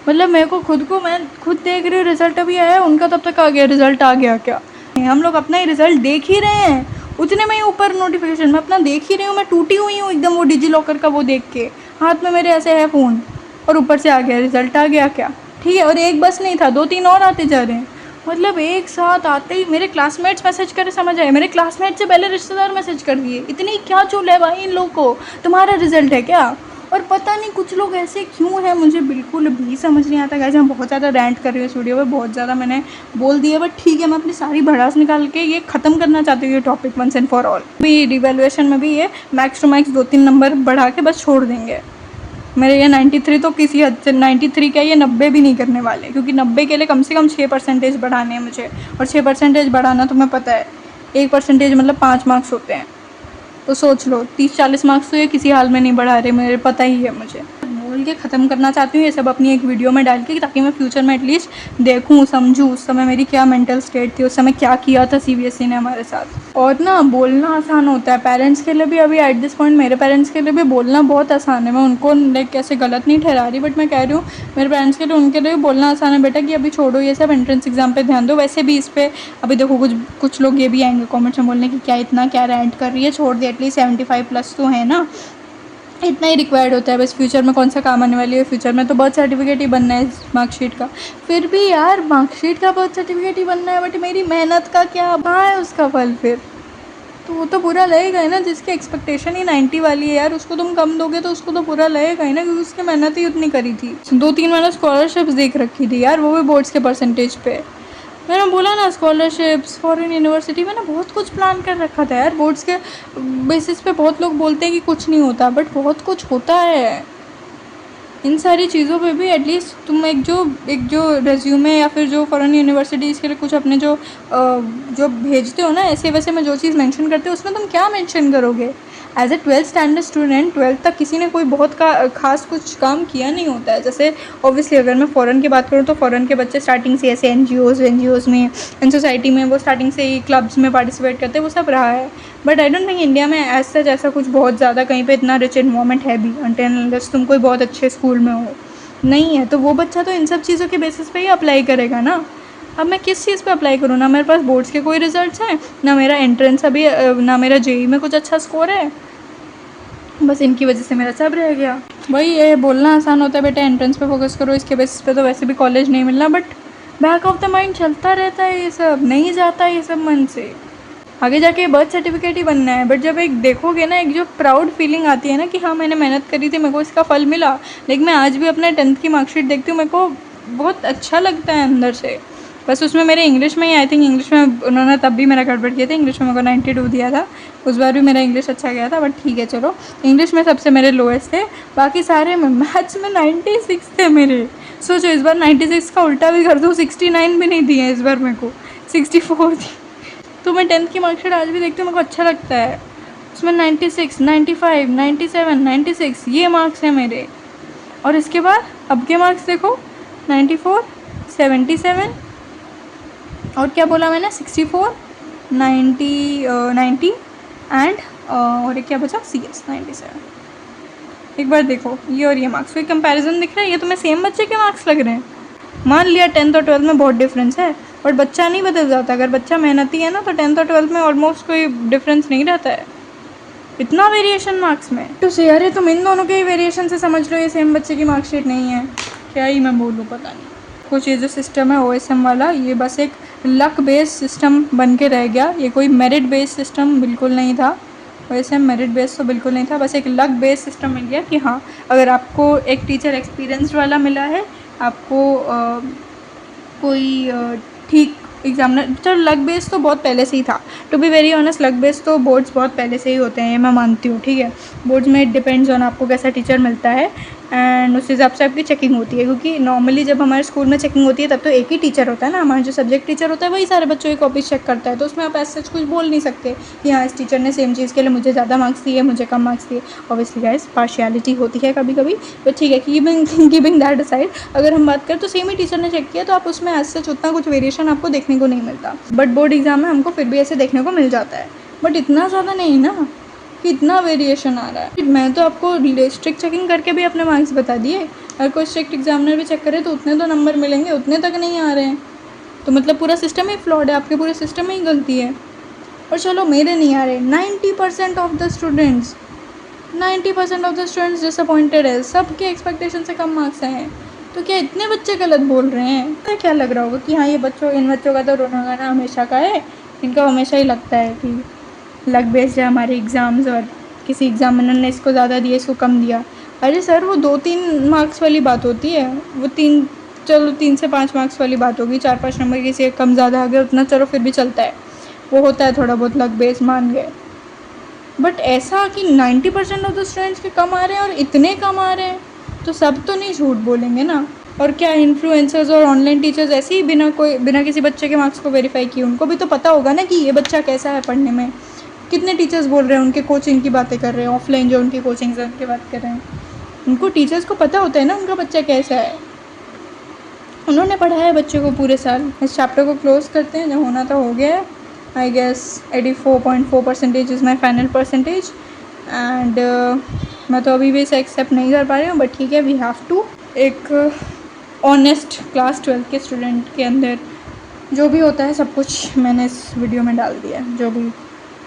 मतलब मेरे को मैं खुद देख रही हूँ रिजल्ट अभी आया, उनका तब तक आ गया रिजल्ट आ गया। क्या हम लोग अपना ही रिजल्ट देख ही रहे हैं, उतने में ही ऊपर नोटिफिकेशन मैं अपना देख ही रही हूँ, मैं टूटी हुई हूँ एकदम वो डिजी लॉकर का वो देख के, हाथ में मेरे ऐसे है फ़ोन और ऊपर से आ गया रिजल्ट आ गया। क्या ठीक है, और एक बस नहीं था, 2-3 और आते जा रहे हैं। मतलब एक साथ आते ही मेरे क्लासमेट्स मैसेज करे, समझ आए, मेरे क्लासमेट से पहले रिश्तेदार मैसेज कर दिए। इतनी क्या चूल है भाई इन लोग को, तुम्हारा रिजल्ट है क्या। और पता नहीं कुछ लोग ऐसे क्यों हैं, मुझे बिल्कुल भी समझ नहीं आता। गाइस मैं बहुत ज़्यादा रैंट कर रही हूँ इस वीडियो में, बहुत ज़्यादा मैंने बोल दिया, बट ठीक है मैं अपनी सारी भड़ास निकाल के ये ख़त्म करना चाहती हूँ ये topic once and for all. भी रिवैल्यूएशन में भी ये मैक्स टू मैक्स 2-3 नंबर बढ़ा के बस छोड़ देंगे। मेरे ये 93 तो किसी हद से 93 क्या, ये 90 भी नहीं करने वाले, क्योंकि 90 के लिए कम से कम 6% बढ़ाने हैं मुझे, और 6% बढ़ाना तुम्हें पता है 1% मतलब 5 मार्क्स होते हैं। तो सोच लो 30-40 मार्क्स तो ये किसी हाल में नहीं बढ़ा रहे, मेरे पता ही है मुझे। बोल के ख़त्म करना चाहती हूँ ये सब अपनी एक वीडियो में डाल के, ताकि मैं फ्यूचर में एटलीस्ट देखूँ, समझूँ उस समय मेरी क्या मेंटल स्टेट थी, उस समय क्या किया था सीबीएसई ने हमारे साथ। और ना बोलना आसान होता है पेरेंट्स के लिए भी, अभी एट दिस पॉइंट मेरे पेरेंट्स के लिए भी बोलना बहुत आसान है। मैं उनको लाइक कैसे गलत नहीं ठहरा रही, बट मैं कह रही हूँ मेरे पेरेंट्स के लिए, उनके लिए बोलना आसान है बेटा कि अभी छोड़ो ये सब, एंट्रेंस एग्जाम पे ध्यान दो। वैसे भी इस पर अभी देखो कुछ लोग ये भी आएंगे कॉमेंट्स में बोलने की क्या इतना क्या रेंट कर रही है, छोड़ दे, एटलीस्ट 75+ तो है ना, इतना ही रिक्वायर्ड होता है बस। फ्यूचर में कौन सा काम आने वाली है, फ्यूचर में तो बर्थ सर्टिफिकेट ही बनना है मार्कशीट का। फिर भी यार मार्कशीट का बर्थ सर्टिफिकेट ही बनना है, बट मेरी मेहनत का क्या, कहाँ है उसका फल फिर? तो वो तो बुरा लगेगा ही ना, जिसकी एक्सपेक्टेशन ही 90 वाली है यार, उसको तुम कम दोगे तो उसको तो बुरा लगेगा ही ना, क्योंकि उसकी मेहनत ही उतनी करी थी। 2-3 मैंने स्कॉलरशिप्स देख रखी थी यार, वो भी बोर्ड्स के परसेंटेज पे। मैंने बोला ना स्कॉलरशिप्स, फॉरेन यूनिवर्सिटी, मैंने बहुत कुछ प्लान कर रखा था यार। बोर्ड्स के बेसिस पे बहुत लोग बोलते हैं कि कुछ नहीं होता, बट बहुत कुछ होता है इन सारी चीज़ों पे भी। एटलीस्ट तुम एक जो रेज्यूमे या फिर जो फॉरेन यूनिवर्सिटीज़ के लिए कुछ अपने जो भेजते हो ना, ऐसे वैसे में जो चीज़ मेंशन करते हो उसमें तुम क्या मेंशन करोगे? As a 12th standard student 12th तक किसी ने कोई बहुत खास कुछ काम किया नहीं होता है। जैसे ऑब्वियसली अगर मैं फ़ॉरेन की बात करूँ तो फ़ॉरेन के बच्चे स्टार्टिंग से ऐसे एनजीओज़ में, इन सोसाइटी में वो स्टार्टिंग से ही क्लब्स में पार्टिसिपेट करते हैं, वो सब रहा है। But I don't think India में एज सच ऐसा कुछ बहुत ज़्यादा कहीं पे इतना रिच इन्वायरमेंट है भी, अनटिल अनलेस तुम कोई बहुत अच्छे स्कूल में हो, नहीं है। तो वो बच्चा तो इन सब चीज़ों के बेसिस पे ही अप्लाई करेगा ना। अब मैं किस चीज़ पे अप्लाई करूँ? ना मेरे पास बोर्ड्स के कोई रिजल्ट्स हैं, ना मेरा एंट्रेंस अभी, ना मेरा जेई में कुछ अच्छा स्कोर है, बस इनकी वजह से मेरा सब रह गया। वही ये बोलना आसान होता है बेटा एंट्रेंस पे फोकस करो, इसके बेसिस पे तो वैसे भी कॉलेज नहीं मिलना, but back of the mind चलता रहता है ये सब, नहीं जाता ये सब मन से। आगे जाके बर्थ सर्टिफिकेट ही बनना है, बट जब एक देखोगे ना, एक जो प्राउड फीलिंग आती है ना कि हाँ मैंने मेहनत करी थी, मेरे को इसका फल मिला। लेकिन मैं आज भी अपने 10th की मार्कशीट देखती हूँ, मेरे को बहुत अच्छा लगता है अंदर से। बस उसमें मेरे इंग्लिश में ही, आई थिंक इंग्लिश में उन्होंने तब भी मेरा गड़बड़ किया था, इंग्लिश में मेरे को 92 दिया था, उस बार भी मेरा इंग्लिश अच्छा गया था, बट ठीक है चलो। इंग्लिश में सबसे मेरे लोएस्ट थे, बाकी सारे में। मैथ्स में 96 थे मेरे। सोचो इस बार 96 का उल्टा भी कर दो, 69 भी नहीं दिए इस बार, मेरे को 64 थी। तो मैं 10th की मार्कशीट आज भी देखती हूँ, मेरे को अच्छा लगता है। उसमें 96, 95, 97, 96 ये मार्क्स हैं मेरे। और इसके बाद अब के मार्क्स देखो, 94, 77 और क्या बोला मैंने, 64, 90 एंड और एक क्या बचा, CS 97। एक बार देखो ये और ये मार्क्स, कोई कंपैरिजन दिख रहा है? ये तो मैं सेम बच्चे के मार्क्स लग रहे हैं। मान लिया 10th और 12th में बहुत डिफरेंस है, बट बच्चा नहीं बदल जाता। अगर बच्चा मेहनती है ना तो 10th और 12th में ऑलमोस्ट कोई डिफरेंस नहीं रहता है, इतना वेरिएशन मार्क्स में। तो से यार तुम इन दोनों के ही वेरिएशन से समझ लो ये सेम बच्चे की मार्कशीट नहीं है, क्या ही मैं बोलूँ पता नहीं। कुछ ये जो सिस्टम है OSM वाला, ये बस एक लक बेस्ड सिस्टम बन के रह गया, ये कोई मेरिट बेस्ड सिस्टम बिल्कुल नहीं था। OSM मेरिट बेस्ड तो बिल्कुल नहीं था, बस एक लक बेस्ड सिस्टम मिल गया कि हाँ अगर आपको एक टीचर एक्सपीरियंस्ड वाला मिला है, आपको कोई ठीक एग्जामिनर, चलो लक बेस तो बहुत पहले से ही था, to be very honest. Luck base तो बोर्ड्स बहुत पहले से ही होते हैं, ये मैं मानती हूँ, ठीक है। बोर्ड्स में डिपेंड्स ऑन आपको कैसा टीचर मिलता है, एंड उस हिसाब से आपकी चेकिंग होती है। क्योंकि नॉर्मली जब हमारे स्कूल में चेकिंग होती है तब तो एक ही टीचर होता है ना, हमारा जो सब्जेक्ट टीचर होता है वही सारे बच्चों की कॉपीज चेक करता है। तो उसमें आप ऐसा कुछ बोल नहीं सकते कि हाँ इस टीचर ने सेम चीज़ के लिए मुझे ज़्यादा मार्क्स दिए, मुझे कम मार्क्स दिए। ऑब्वियसली गाइस पार्शियलिटी होती है कभी कभी, तो ठीक है, कीपिंग दैट असाइड, अगर हम बात करें तो सेम ही टीचर ने चेक किया, तो आप उसमें एज सच उतना कुछ वेरिएशन आपको देखने को नहीं मिलता। बट बोर्ड एग्जाम में हमको फिर भी ऐसे देखने को मिल जाता है, बट इतना ज़्यादा नहीं ना कि इतना वेरिएशन आ रहा है। मैं तो आपको स्ट्रिक्ट चेकिंग करके भी अपने मार्क्स बता दिए, अगर कोई स्ट्रिक्ट एग्जामिनर भी चेक करे तो उतने तो नंबर मिलेंगे, उतने तक नहीं आ रहे हैं। तो मतलब पूरा सिस्टम ही फ्लॉड है, आपके पूरे सिस्टम में ही गलती है। और चलो मेरे नहीं आ रहे, 90% of the students, 90% of the students disappointed है, सबके एक्सपेक्टेशन से कम मार्क्स आए हैं। तो क्या इतने बच्चे गलत बोल रहे हैं? तो क्या लग रहा होगा कि हाँ ये इन बच्चों का तो रोना गाना हमेशा का है, इनका हमेशा ही लगता है कि लक बेस्ड है हमारे एग्ज़ाम्स, और किसी एग्जामिनर ने इसको ज़्यादा दिया, इसको कम दिया। अरे सर वो 2-3 मार्क्स वाली बात होती है, वो 3 से 5 मार्क्स वाली बात होगी, 4-5 नंबर किसी कम ज़्यादा आ गया उतना चलो फिर भी चलता है, वो होता है थोड़ा बहुत लक बेस मान गए। बट ऐसा कि 90% ऑफ द स्टूडेंट्स के कम आ रहे हैं और इतने कम आ रहे हैं, तो सब तो नहीं झूठ बोलेंगे ना। और क्या इन्फ्लुएंसर्स और ऑनलाइन टीचर्स ऐसे ही बिना किसी बच्चे के मार्क्स को वेरीफाई किए, उनको भी तो पता होगा ना कि ये बच्चा कैसा है पढ़ने में। कितने टीचर्स बोल रहे हैं, उनके कोचिंग की बातें कर रहे हैं, ऑफलाइन जो उनकी कोचिंग है उनकी बात कर रहे हैं। उनको टीचर्स को पता होता है ना उनका बच्चा कैसा है, उन्होंने पढ़ाया है बच्चे को पूरे साल। इस चैप्टर को क्लोज करते हैं, जब होना था हो गया है। I guess 84.4% is my final percentage and मैं तो अभी भी इसे एक्सेप्ट नहीं कर पा रही हूँ, बट ठीक है, वी हैव टू। एक ऑनेस्ट क्लास 12 के स्टूडेंट के अंदर जो भी होता है सब कुछ मैंने इस वीडियो में डाल दिया है, जो भी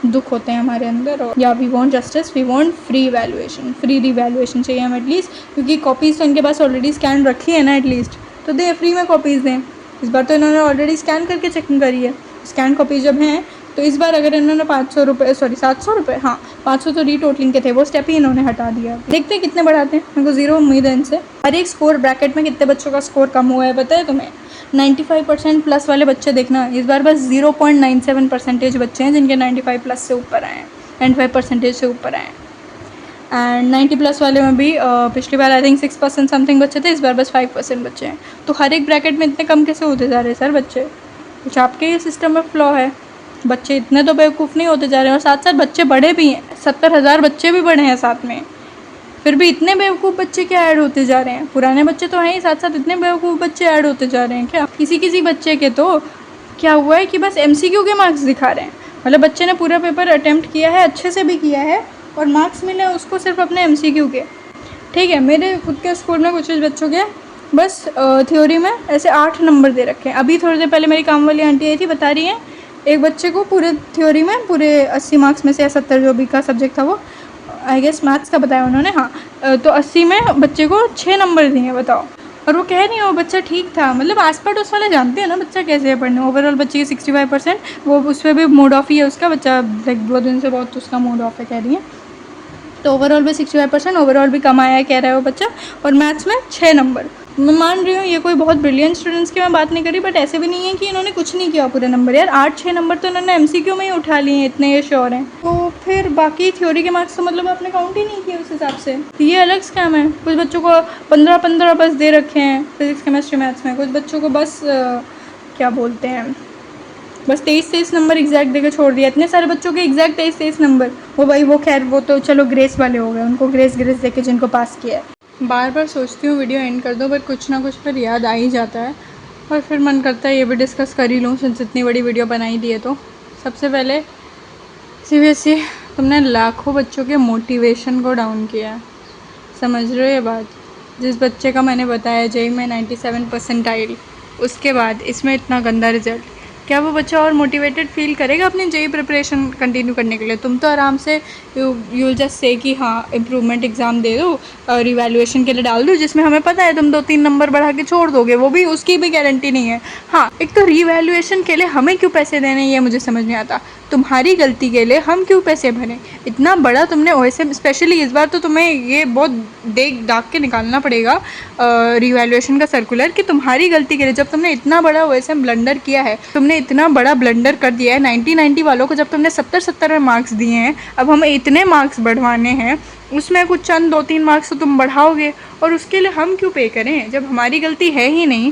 दुख होते हैं हमारे अंदर। और या we want justice, we want free valuation, free revaluation चाहिए हमें एटलीस्ट, क्योंकि कॉपीज़ तो इनके पास ऑलरेडी स्कैन रखी है ना, एटलीस्ट तो दें फ्री में कॉपीज़ दें। इस बार तो इन्होंने ऑलरेडी स्कैन करके चेकिंग करी है। स्कैन कॉपीज़ जब हैं तो इस बार अगर इन्होंने 500 रुपये, सॉरी 700 रुपये, हाँ 500 तो रीटोटलिंग के थे, वो स्टेप ही इन्होंने हटा दिया। देखते हैं कितने बढ़ाते हैं, मेरे को ज़ीरो उम्मीद है इनसे। हर एक स्कोर ब्रैकेट में कितने बच्चों का स्कोर कम हुआ है पता है तुम्हें? 95% प्लस वाले बच्चे देखना, इस बार बस 0.97% बच्चे हैं जिनके 95 प्लस से ऊपर आए हैं, 95% से ऊपर आए हैं। एंड 90 प्लस वाले में भी पिछली बार आई थिंक 6% समथिंग बच्चे थे, इस बार बस 5% बच्चे हैं। तो हर एक ब्रैकेट में इतने कम कैसे होते जा रहे हैं सर बच्चे? कुछ आपके ये सिस्टम में फ्लॉ है। बच्चे इतने तो बेवकूफ़ नहीं होते जा रहे हैं, और साथ साथ बच्चे बड़े भी हैं, 70,000 बच्चे भी बड़े हैं साथ में, फिर भी इतने बेवकूफ़ बच्चे क्या ऐड होते जा रहे हैं? पुराने बच्चे तो हैं ही, साथ साथ इतने बेवकूफ़ बच्चे ऐड होते जा रहे हैं क्या? किसी बच्चे के तो क्या हुआ है कि बस MCQ के मार्क्स दिखा रहे हैं, मतलब बच्चे ने पूरा पेपर अटैम्प्ट किया है, अच्छे से भी किया है, और मार्क्स मिले उसको सिर्फ अपने MCQ के। ठीक है, मेरे खुद के स्कूल में कुछ बच्चों के बस थ्योरी में ऐसे 8 नंबर दे रखे हैं। अभी थोड़ी देर पहले मेरी काम वाली आंटी आई थी, बता रही हैं एक बच्चे को पूरे थ्योरी में पूरे 80 मार्क्स में से, या 70 जो भी का सब्जेक्ट था वो, आई गेस मैथ्स का बताया उन्होंने, हाँ तो 80 में बच्चे को 6 नंबर दिए, बताओ। और वो कह रही है वो बच्चा ठीक था, मतलब आस पड़ोस वाले जानते हैं ना बच्चा कैसे है पढ़ने। ओवरऑल बच्चे की 65%, वो उस पर भी मूड ऑफ ही है उसका, बच्चा लाइक 2 दिन से बहुत उसका मूड ऑफ है कह रही है। तो ओवरऑल भी 65%, ओवरऑल भी कम आया है कह रहा है वो बच्चा, और मैथ्स में 6 नंबर। मैं मान रही हूँ ये कोई बहुत ब्रिलियंट स्टूडेंट्स की मैं बात नहीं करी, बट ऐसे भी नहीं है कि इन्होंने कुछ नहीं किया पूरे नंबर। यार 8-6 नंबर तो इन्होंने MCQ में ही उठा लिए हैं, इतने ये श्योर हैं। तो फिर बाकी थ्योरी के मार्क्स तो मतलब आपने काउंट ही नहीं किए उस हिसाब से, ये अलग स्कैम है। कुछ बच्चों को 15-15 बस दे रखे हैं फिजिक्स केमिस्ट्री मैथ्स में, कुछ बच्चों को बस क्या बोलते हैं, बस 23 नंबर एग्जैक्ट देकर छोड़ दिया। इतने सारे बच्चों के एग्जैक्ट 23 नंबर, वो भाई वो खैर वो तो चलो ग्रेस वाले हो गए, उनको ग्रेस देके जिनको पास किया है। बार बार सोचती हूँ वीडियो एंड कर दो, बट कुछ ना कुछ फिर याद आ ही जाता है, और फिर मन करता है ये भी डिस्कस कर ही लूँ सिंस इतनी बड़ी वीडियो बनाई दी है। तो सबसे पहले CBSE तुमने लाखों बच्चों के मोटिवेशन को डाउन किया है, समझ रहे हो ये बात? जिस बच्चे का मैंने बताया JEE में 97 परसेंटाइल, उसके बाद इसमें इतना गंदा रिजल्ट, क्या वो बच्चा और मोटिवेटेड फील करेगा अपनी JEE प्रिपरेशन कंटिन्यू करने के लिए? तुम तो आराम से यू जस्ट से कि हाँ इम्प्रूवमेंट एग्ज़ाम दे दो, रिवैल्यूएशन के लिए डाल दो, जिसमें हमें पता है तुम 2-3 नंबर बढ़ा के छोड़ दोगे, वो भी उसकी भी गारंटी नहीं है। हाँ, एक तो रिवैल्यूएशन के लिए हमें क्यों पैसे देने, ये मुझे समझ नहीं आता। तुम्हारी गलती के लिए हम क्यों पैसे भरें? इतना बड़ा तुमने OSM, स्पेशली इस बार तो तुम्हें ये बहुत दाग के निकालना पड़ेगा रिवैल्यूएशन का सर्कुलर, कि तुम्हारी गलती के लिए जब तुमने इतना बड़ा OSM ब्लंडर किया है, तुमने इतना बड़ा ब्लंडर कर दिया है 90 वालों को, जब तुमने 70 में मार्क्स दिए हैं, अब हमें इतने मार्क्स बढ़वाने हैं, उसमें कुछ चंद 2-3 मार्क्स तो तुम बढ़ाओगे, और उसके लिए हम क्यों पे करें जब हमारी गलती है ही नहीं?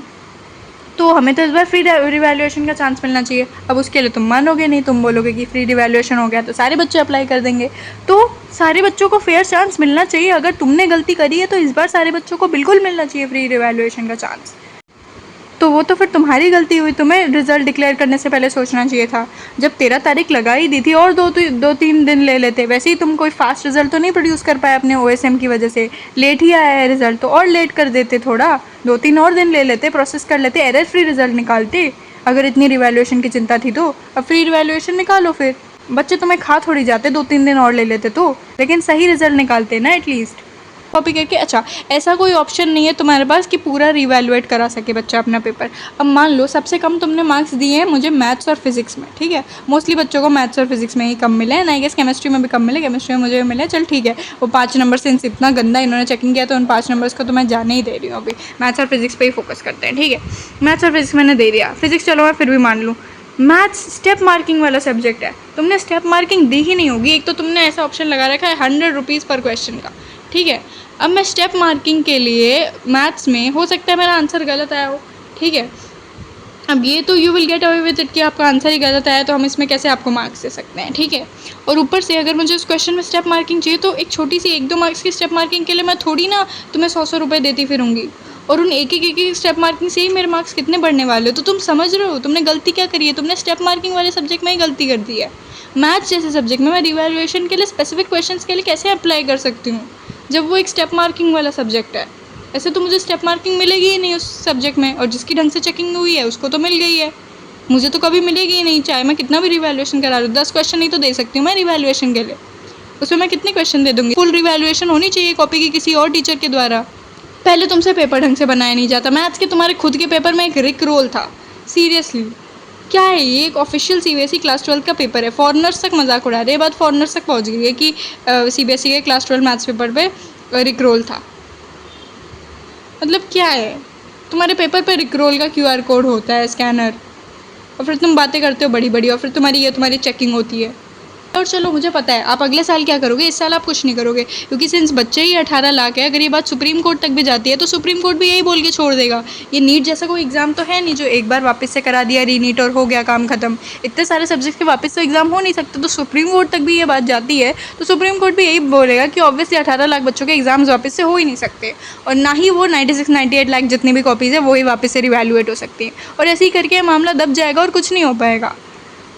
तो हमें तो इस बार फ्री रिवैल्यूएशन का चांस मिलना चाहिए। अब उसके लिए तुम मानोगे नहीं, तुम बोलोगे कि फ्री रिवैल्यूएशन हो गया तो सारे बच्चे अप्लाई कर देंगे। तो सारे बच्चों को फेयर चांस मिलना चाहिए। अगर तुमने गलती करी है तो इस बार सारे बच्चों को बिल्कुल मिलना चाहिए फ्री रिवैल्यूएशन का चांस। तो वो तो फिर तुम्हारी गलती हुई, तुम्हें रिज़ल्ट डिक्लेयर करने से पहले सोचना चाहिए था। जब 13 तारीख लगा ही दी थी, और 2-3 दिन ले लेते। वैसे ही तुम कोई फास्ट रिज़ल्ट तो नहीं प्रोड्यूस कर पाए अपने OSM की वजह से, लेट ही आया है रिज़ल्ट, तो और लेट कर देते, थोड़ा 2-3 और दिन ले लेते, प्रोसेस कर लेते, एरर फ्री रिज़ल्ट निकालते। अगर इतनी रिवैल्यूएशन की चिंता थी तो अब फ्री रिवैल्यूएशन निकालो, फिर बच्चे तुम्हें खा थोड़ी जाते, 2-3 दिन और ले लेते तो, लेकिन सही रिज़ल्ट निकालते ना एटलीस्ट कॉपी करके। अच्छा, ऐसा कोई ऑप्शन नहीं है तुम्हारे पास कि पूरा रिवैल्यूएट करा सके बच्चा अपना पेपर। अब मान लो सबसे कम तुमने मार्क्स दिए हैं मुझे मैथ्स और फिजिक्स में, ठीक है, मोस्टली बच्चों को मैथ्स और फिजिक्स में ही कम मिले हैं, ना आई गेस केमिस्ट्री में भी कम मिले, केमिस्ट्री में मुझे भी मिले, चल ठीक है। वो 5 नंबर से इतना गंदा इन्होंने चेकिंग किया तो उन 5 नंबर्स को तो मैं जाने ही दे रही हूँ। अभी मैथ्स और फिजिक्स पर ही फोकस करते हैं, ठीक है। मैथ्स और फिजिक्स मैंने दे दिया, फिजिक्स चलो मैं फिर भी मान लूँ। मैथ्स स्टेप मार्किंग वाला सब्जेक्ट है, तुमने स्टेप मार्किंग दी ही नहीं होगी। एक तो तुमने ऐसा ऑप्शन लगा रखा है 100 रुपीज़ पर क्वेश्चन का, ठीक है। अब मैं स्टेप मार्किंग के लिए मैथ्स में, हो सकता है मेरा आंसर गलत आया हो, ठीक है, अब ये तो you will get away with it कि आपका आंसर ही गलत आया तो हम इसमें कैसे आपको मार्क्स दे सकते हैं, ठीक है। और ऊपर से अगर मुझे उस क्वेश्चन में स्टेप मार्किंग चाहिए तो एक छोटी सी 1-2 मार्क्स की स्टेप मार्किंग के लिए मैं थोड़ी ना तुम्हें 100 रुपये देती फिरूंगी, और उन एक स्टेप मार्किंग से ही मेरे मार्क्स कितने बढ़ने वाले हो। तो तुम समझ रहे हो तुमने गलती क्या करी है, तुमने स्टेप मार्किंग वाले सब्जेक्ट में ही गलती कर दी है। मैथ्स जैसे सब्जेक्ट में मैं रिवैल्यूएशन के लिए स्पेसिफिक क्वेश्चन के लिए कैसे अप्लाई कर सकती हूँ जब वो एक स्टेप मार्किंग वाला सब्जेक्ट है। ऐसे तो मुझे स्टेप मार्किंग मिलेगी ही नहीं उस सब्जेक्ट में, और जिसकी ढंग से चेकिंग हुई है उसको तो मिल गई है, मुझे तो कभी मिलेगी ही नहीं, चाहे मैं कितना भी रिवैल्यूएशन करा लूँ। 10 क्वेश्चन ही तो दे सकती हूँ मैं रिवैल्यूएशन के लिए, उसमें मैं कितने क्वेश्चन दे दूँगी। फुल रिवैल्यूएशन होनी चाहिए कॉपी की किसी और टीचर के द्वारा। पहले तुमसे पेपर ढंग से बनाया नहीं जाता, मैथ्स के तुम्हारे खुद के पेपर में एक रिक रोल था, सीरियसली क्या है ये। एक ऑफिशियल सीबीएसई क्लास 12 का पेपर है, फॉरनर्स तक मजाक उड़ा रहे हैं, बात फॉरनर्स तक पहुँच गई है कि सीबीएसई के क्लास 12 मैथ्स पेपर पे रिक रोल था। मतलब क्या है, तुम्हारे पेपर पे रिक रोल का क्यूआर कोड होता है, स्कैनर, और फिर तुम बातें करते हो बड़ी बड़ी, और फिर तुम्हारी चेकिंग होती है। और चलो मुझे पता है आप अगले साल क्या करोगे, इस साल आप कुछ नहीं करोगे, क्योंकि सिंस बच्चे ही 18 लाख है, अगर ये बात सुप्रीम कोर्ट तक भी जाती है तो सुप्रीम कोर्ट भी यही बोल के छोड़ देगा। ये नीट जैसा कोई एग्ज़ाम तो है नहीं जो एक बार वापस से करा दिया रीनीट और हो गया काम खत्म। इतने सारे सब्जेक्ट के वापस से एग्जाम हो नहीं सकते, तो सुप्रीम कोर्ट तक भी ये बात जाती है तो सुप्रीम कोर्ट भी यही बोलेगा कि ऑब्वियसली 18 लाख बच्चों के एग्जाम्स वापस से हो ही नहीं सकते, और ना ही वो 96-98 लाख जितनी भी कॉपीज़ है वही वापस से रिवैल्यूएट हो सकती हैं, और ऐसे ही करके मामला दब जाएगा और कुछ नहीं हो पाएगा।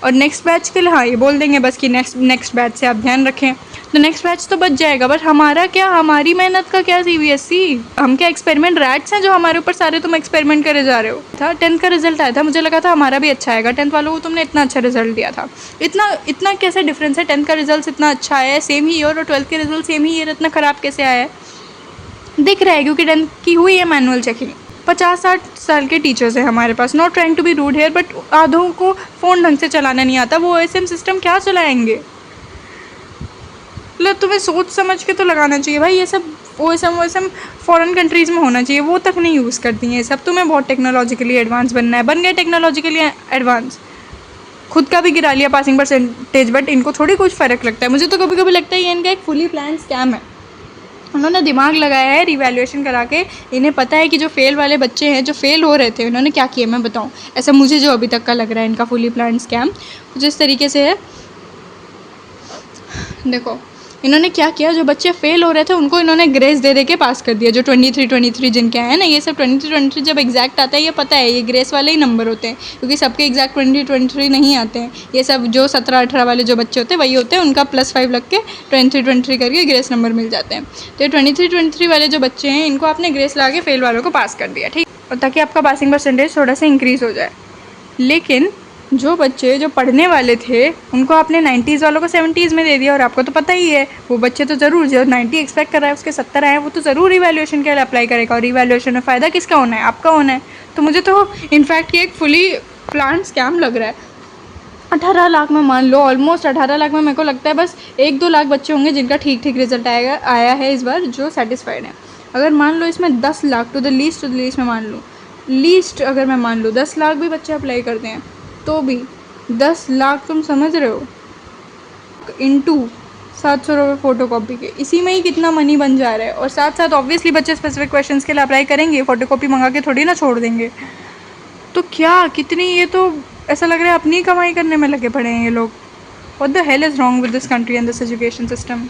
और नेक्स्ट बैच के लिए हाँ ये बोल देंगे बस कि नेक्स्ट बैच से आप ध्यान रखें, तो नेक्स्ट बैच तो बच जाएगा, बट हमारा क्या, हमारी मेहनत का क्या सीबीएसई, हम क्या एक्सपेरिमेंट रैट्स हैं जो हमारे ऊपर सारे तुम एक्सपेरिमेंट करे जा रहे हो। था 10th का रिजल्ट आया था, मुझे लगा था हमारा भी अच्छा आएगा, 10th वालों को तुमने इतना अच्छा रिजल्ट दिया था, इतना कैसे डिफरेंस है, 10th का रिजल्ट इतना अच्छा आया है सेम ही ईयर, और 12th के रिजल्ट सेम ही ईयर इतना ख़राब कैसे आया है। दिख रहा है क्योंकि 10th की हुई है मैनुअल चेकिंग। 50-60 साल के टीचर्स हैं हमारे पास, not trying to be rude here, but आधों को फ़ोन ढंग से चलाना नहीं आता, वो OSM सिस्टम क्या चलाएंगे। मतलब तुम्हें सोच समझ के तो लगाना चाहिए भाई, ये सब OSM फॉरेन कंट्रीज़ में होना चाहिए, वो तक नहीं यूज़ करती हैं ये सब। तुम्हें बहुत टेक्नोलॉजिकली एडवांस बनना है, बन गए टेक्नोलॉजिकली एडवांस, खुद का भी गिरा लिया पासिंग परसेंटेज, बट इनको थोड़ी कुछ फ़र्क लगता है। मुझे तो कभी कभी लगता है ये इनका एक फुली प्लान स्कैम है, उन्होंने दिमाग लगाया है रिवैल्यूएशन करा के, इन्हें पता है कि जो फेल वाले बच्चे हैं जो फेल हो रहे थे उन्होंने क्या किया मैं बताऊं, ऐसा मुझे जो अभी तक का लग रहा है इनका फुली प्लान स्कैम कुछ इस तरीके से है। देखो इन्होंने क्या किया, जो बच्चे फेल हो रहे थे उनको इन्होंने ग्रेस दे के पास कर दिया, जो 23 जिनके हैं ना, ये सब 23 जब एग्जैक्ट आता है ये पता है ये ग्रेस वाले ही नंबर होते हैं, क्योंकि सबके एग्जैक्ट 23 नहीं आते हैं, ये सब जो 17-18 वाले जो बच्चे होते हैं वही होते हैं, उनका +5 लग के 23 करके ग्रेस नंबर मिल जाते हैं। तो ये 23 वाले जो बच्चे हैं इनको आपने ग्रेस ला के फेल वालों को पास कर दिया, ठीक, और ताकि आपका पासिंग परसेंटेज थोड़ा सा इंक्रीज़ हो जाए। लेकिन जो बच्चे जो पढ़ने वाले थे उनको आपने 90s वालों को 70s में दे दिया, और आपको तो पता ही है वो बच्चे तो ज़रूर जो 90 एक्सपेक्ट कर रहा है उसके 70 आए वो तो ज़रूर रिवैल्यूएशन के लिए अप्लाई करेगा, और रिवैल्यूएशन में फ़ायदा किसका होना है, आपका होना है। तो मुझे तो इनफैक्ट ये एक फुली प्लान स्कैम लग रहा है। 18 लाख में मान लो, ऑलमोस्ट 18 लाख में मेरे को लगता है बस 1-2 लाख बच्चे होंगे जिनका ठीक रिजल्ट आया है इस बार जो सेटिस्फाइड है। अगर मान लो इसमें 10 लाख टू द लीस्ट में मान लो, लीस्ट अगर मैं मान लूँ 10 लाख भी बच्चे अप्लाई करते हैं तो भी 10 लाख तुम समझ रहे हो इंटू 700 रुपये फ़ोटो कॉपी के, इसी में ही कितना मनी बन जा रहा है। और साथ साथ ऑब्वियसली बच्चे स्पेसिफिक क्वेश्चंस के लिए अप्लाई करेंगे, फ़ोटो कॉपी मंगा के थोड़ी ना छोड़ देंगे। तो क्या कितनी, ये तो ऐसा लग रहा है अपनी कमाई करने में लगे पड़े हैं ये लोग। What the hell is wrong with this country and this education system.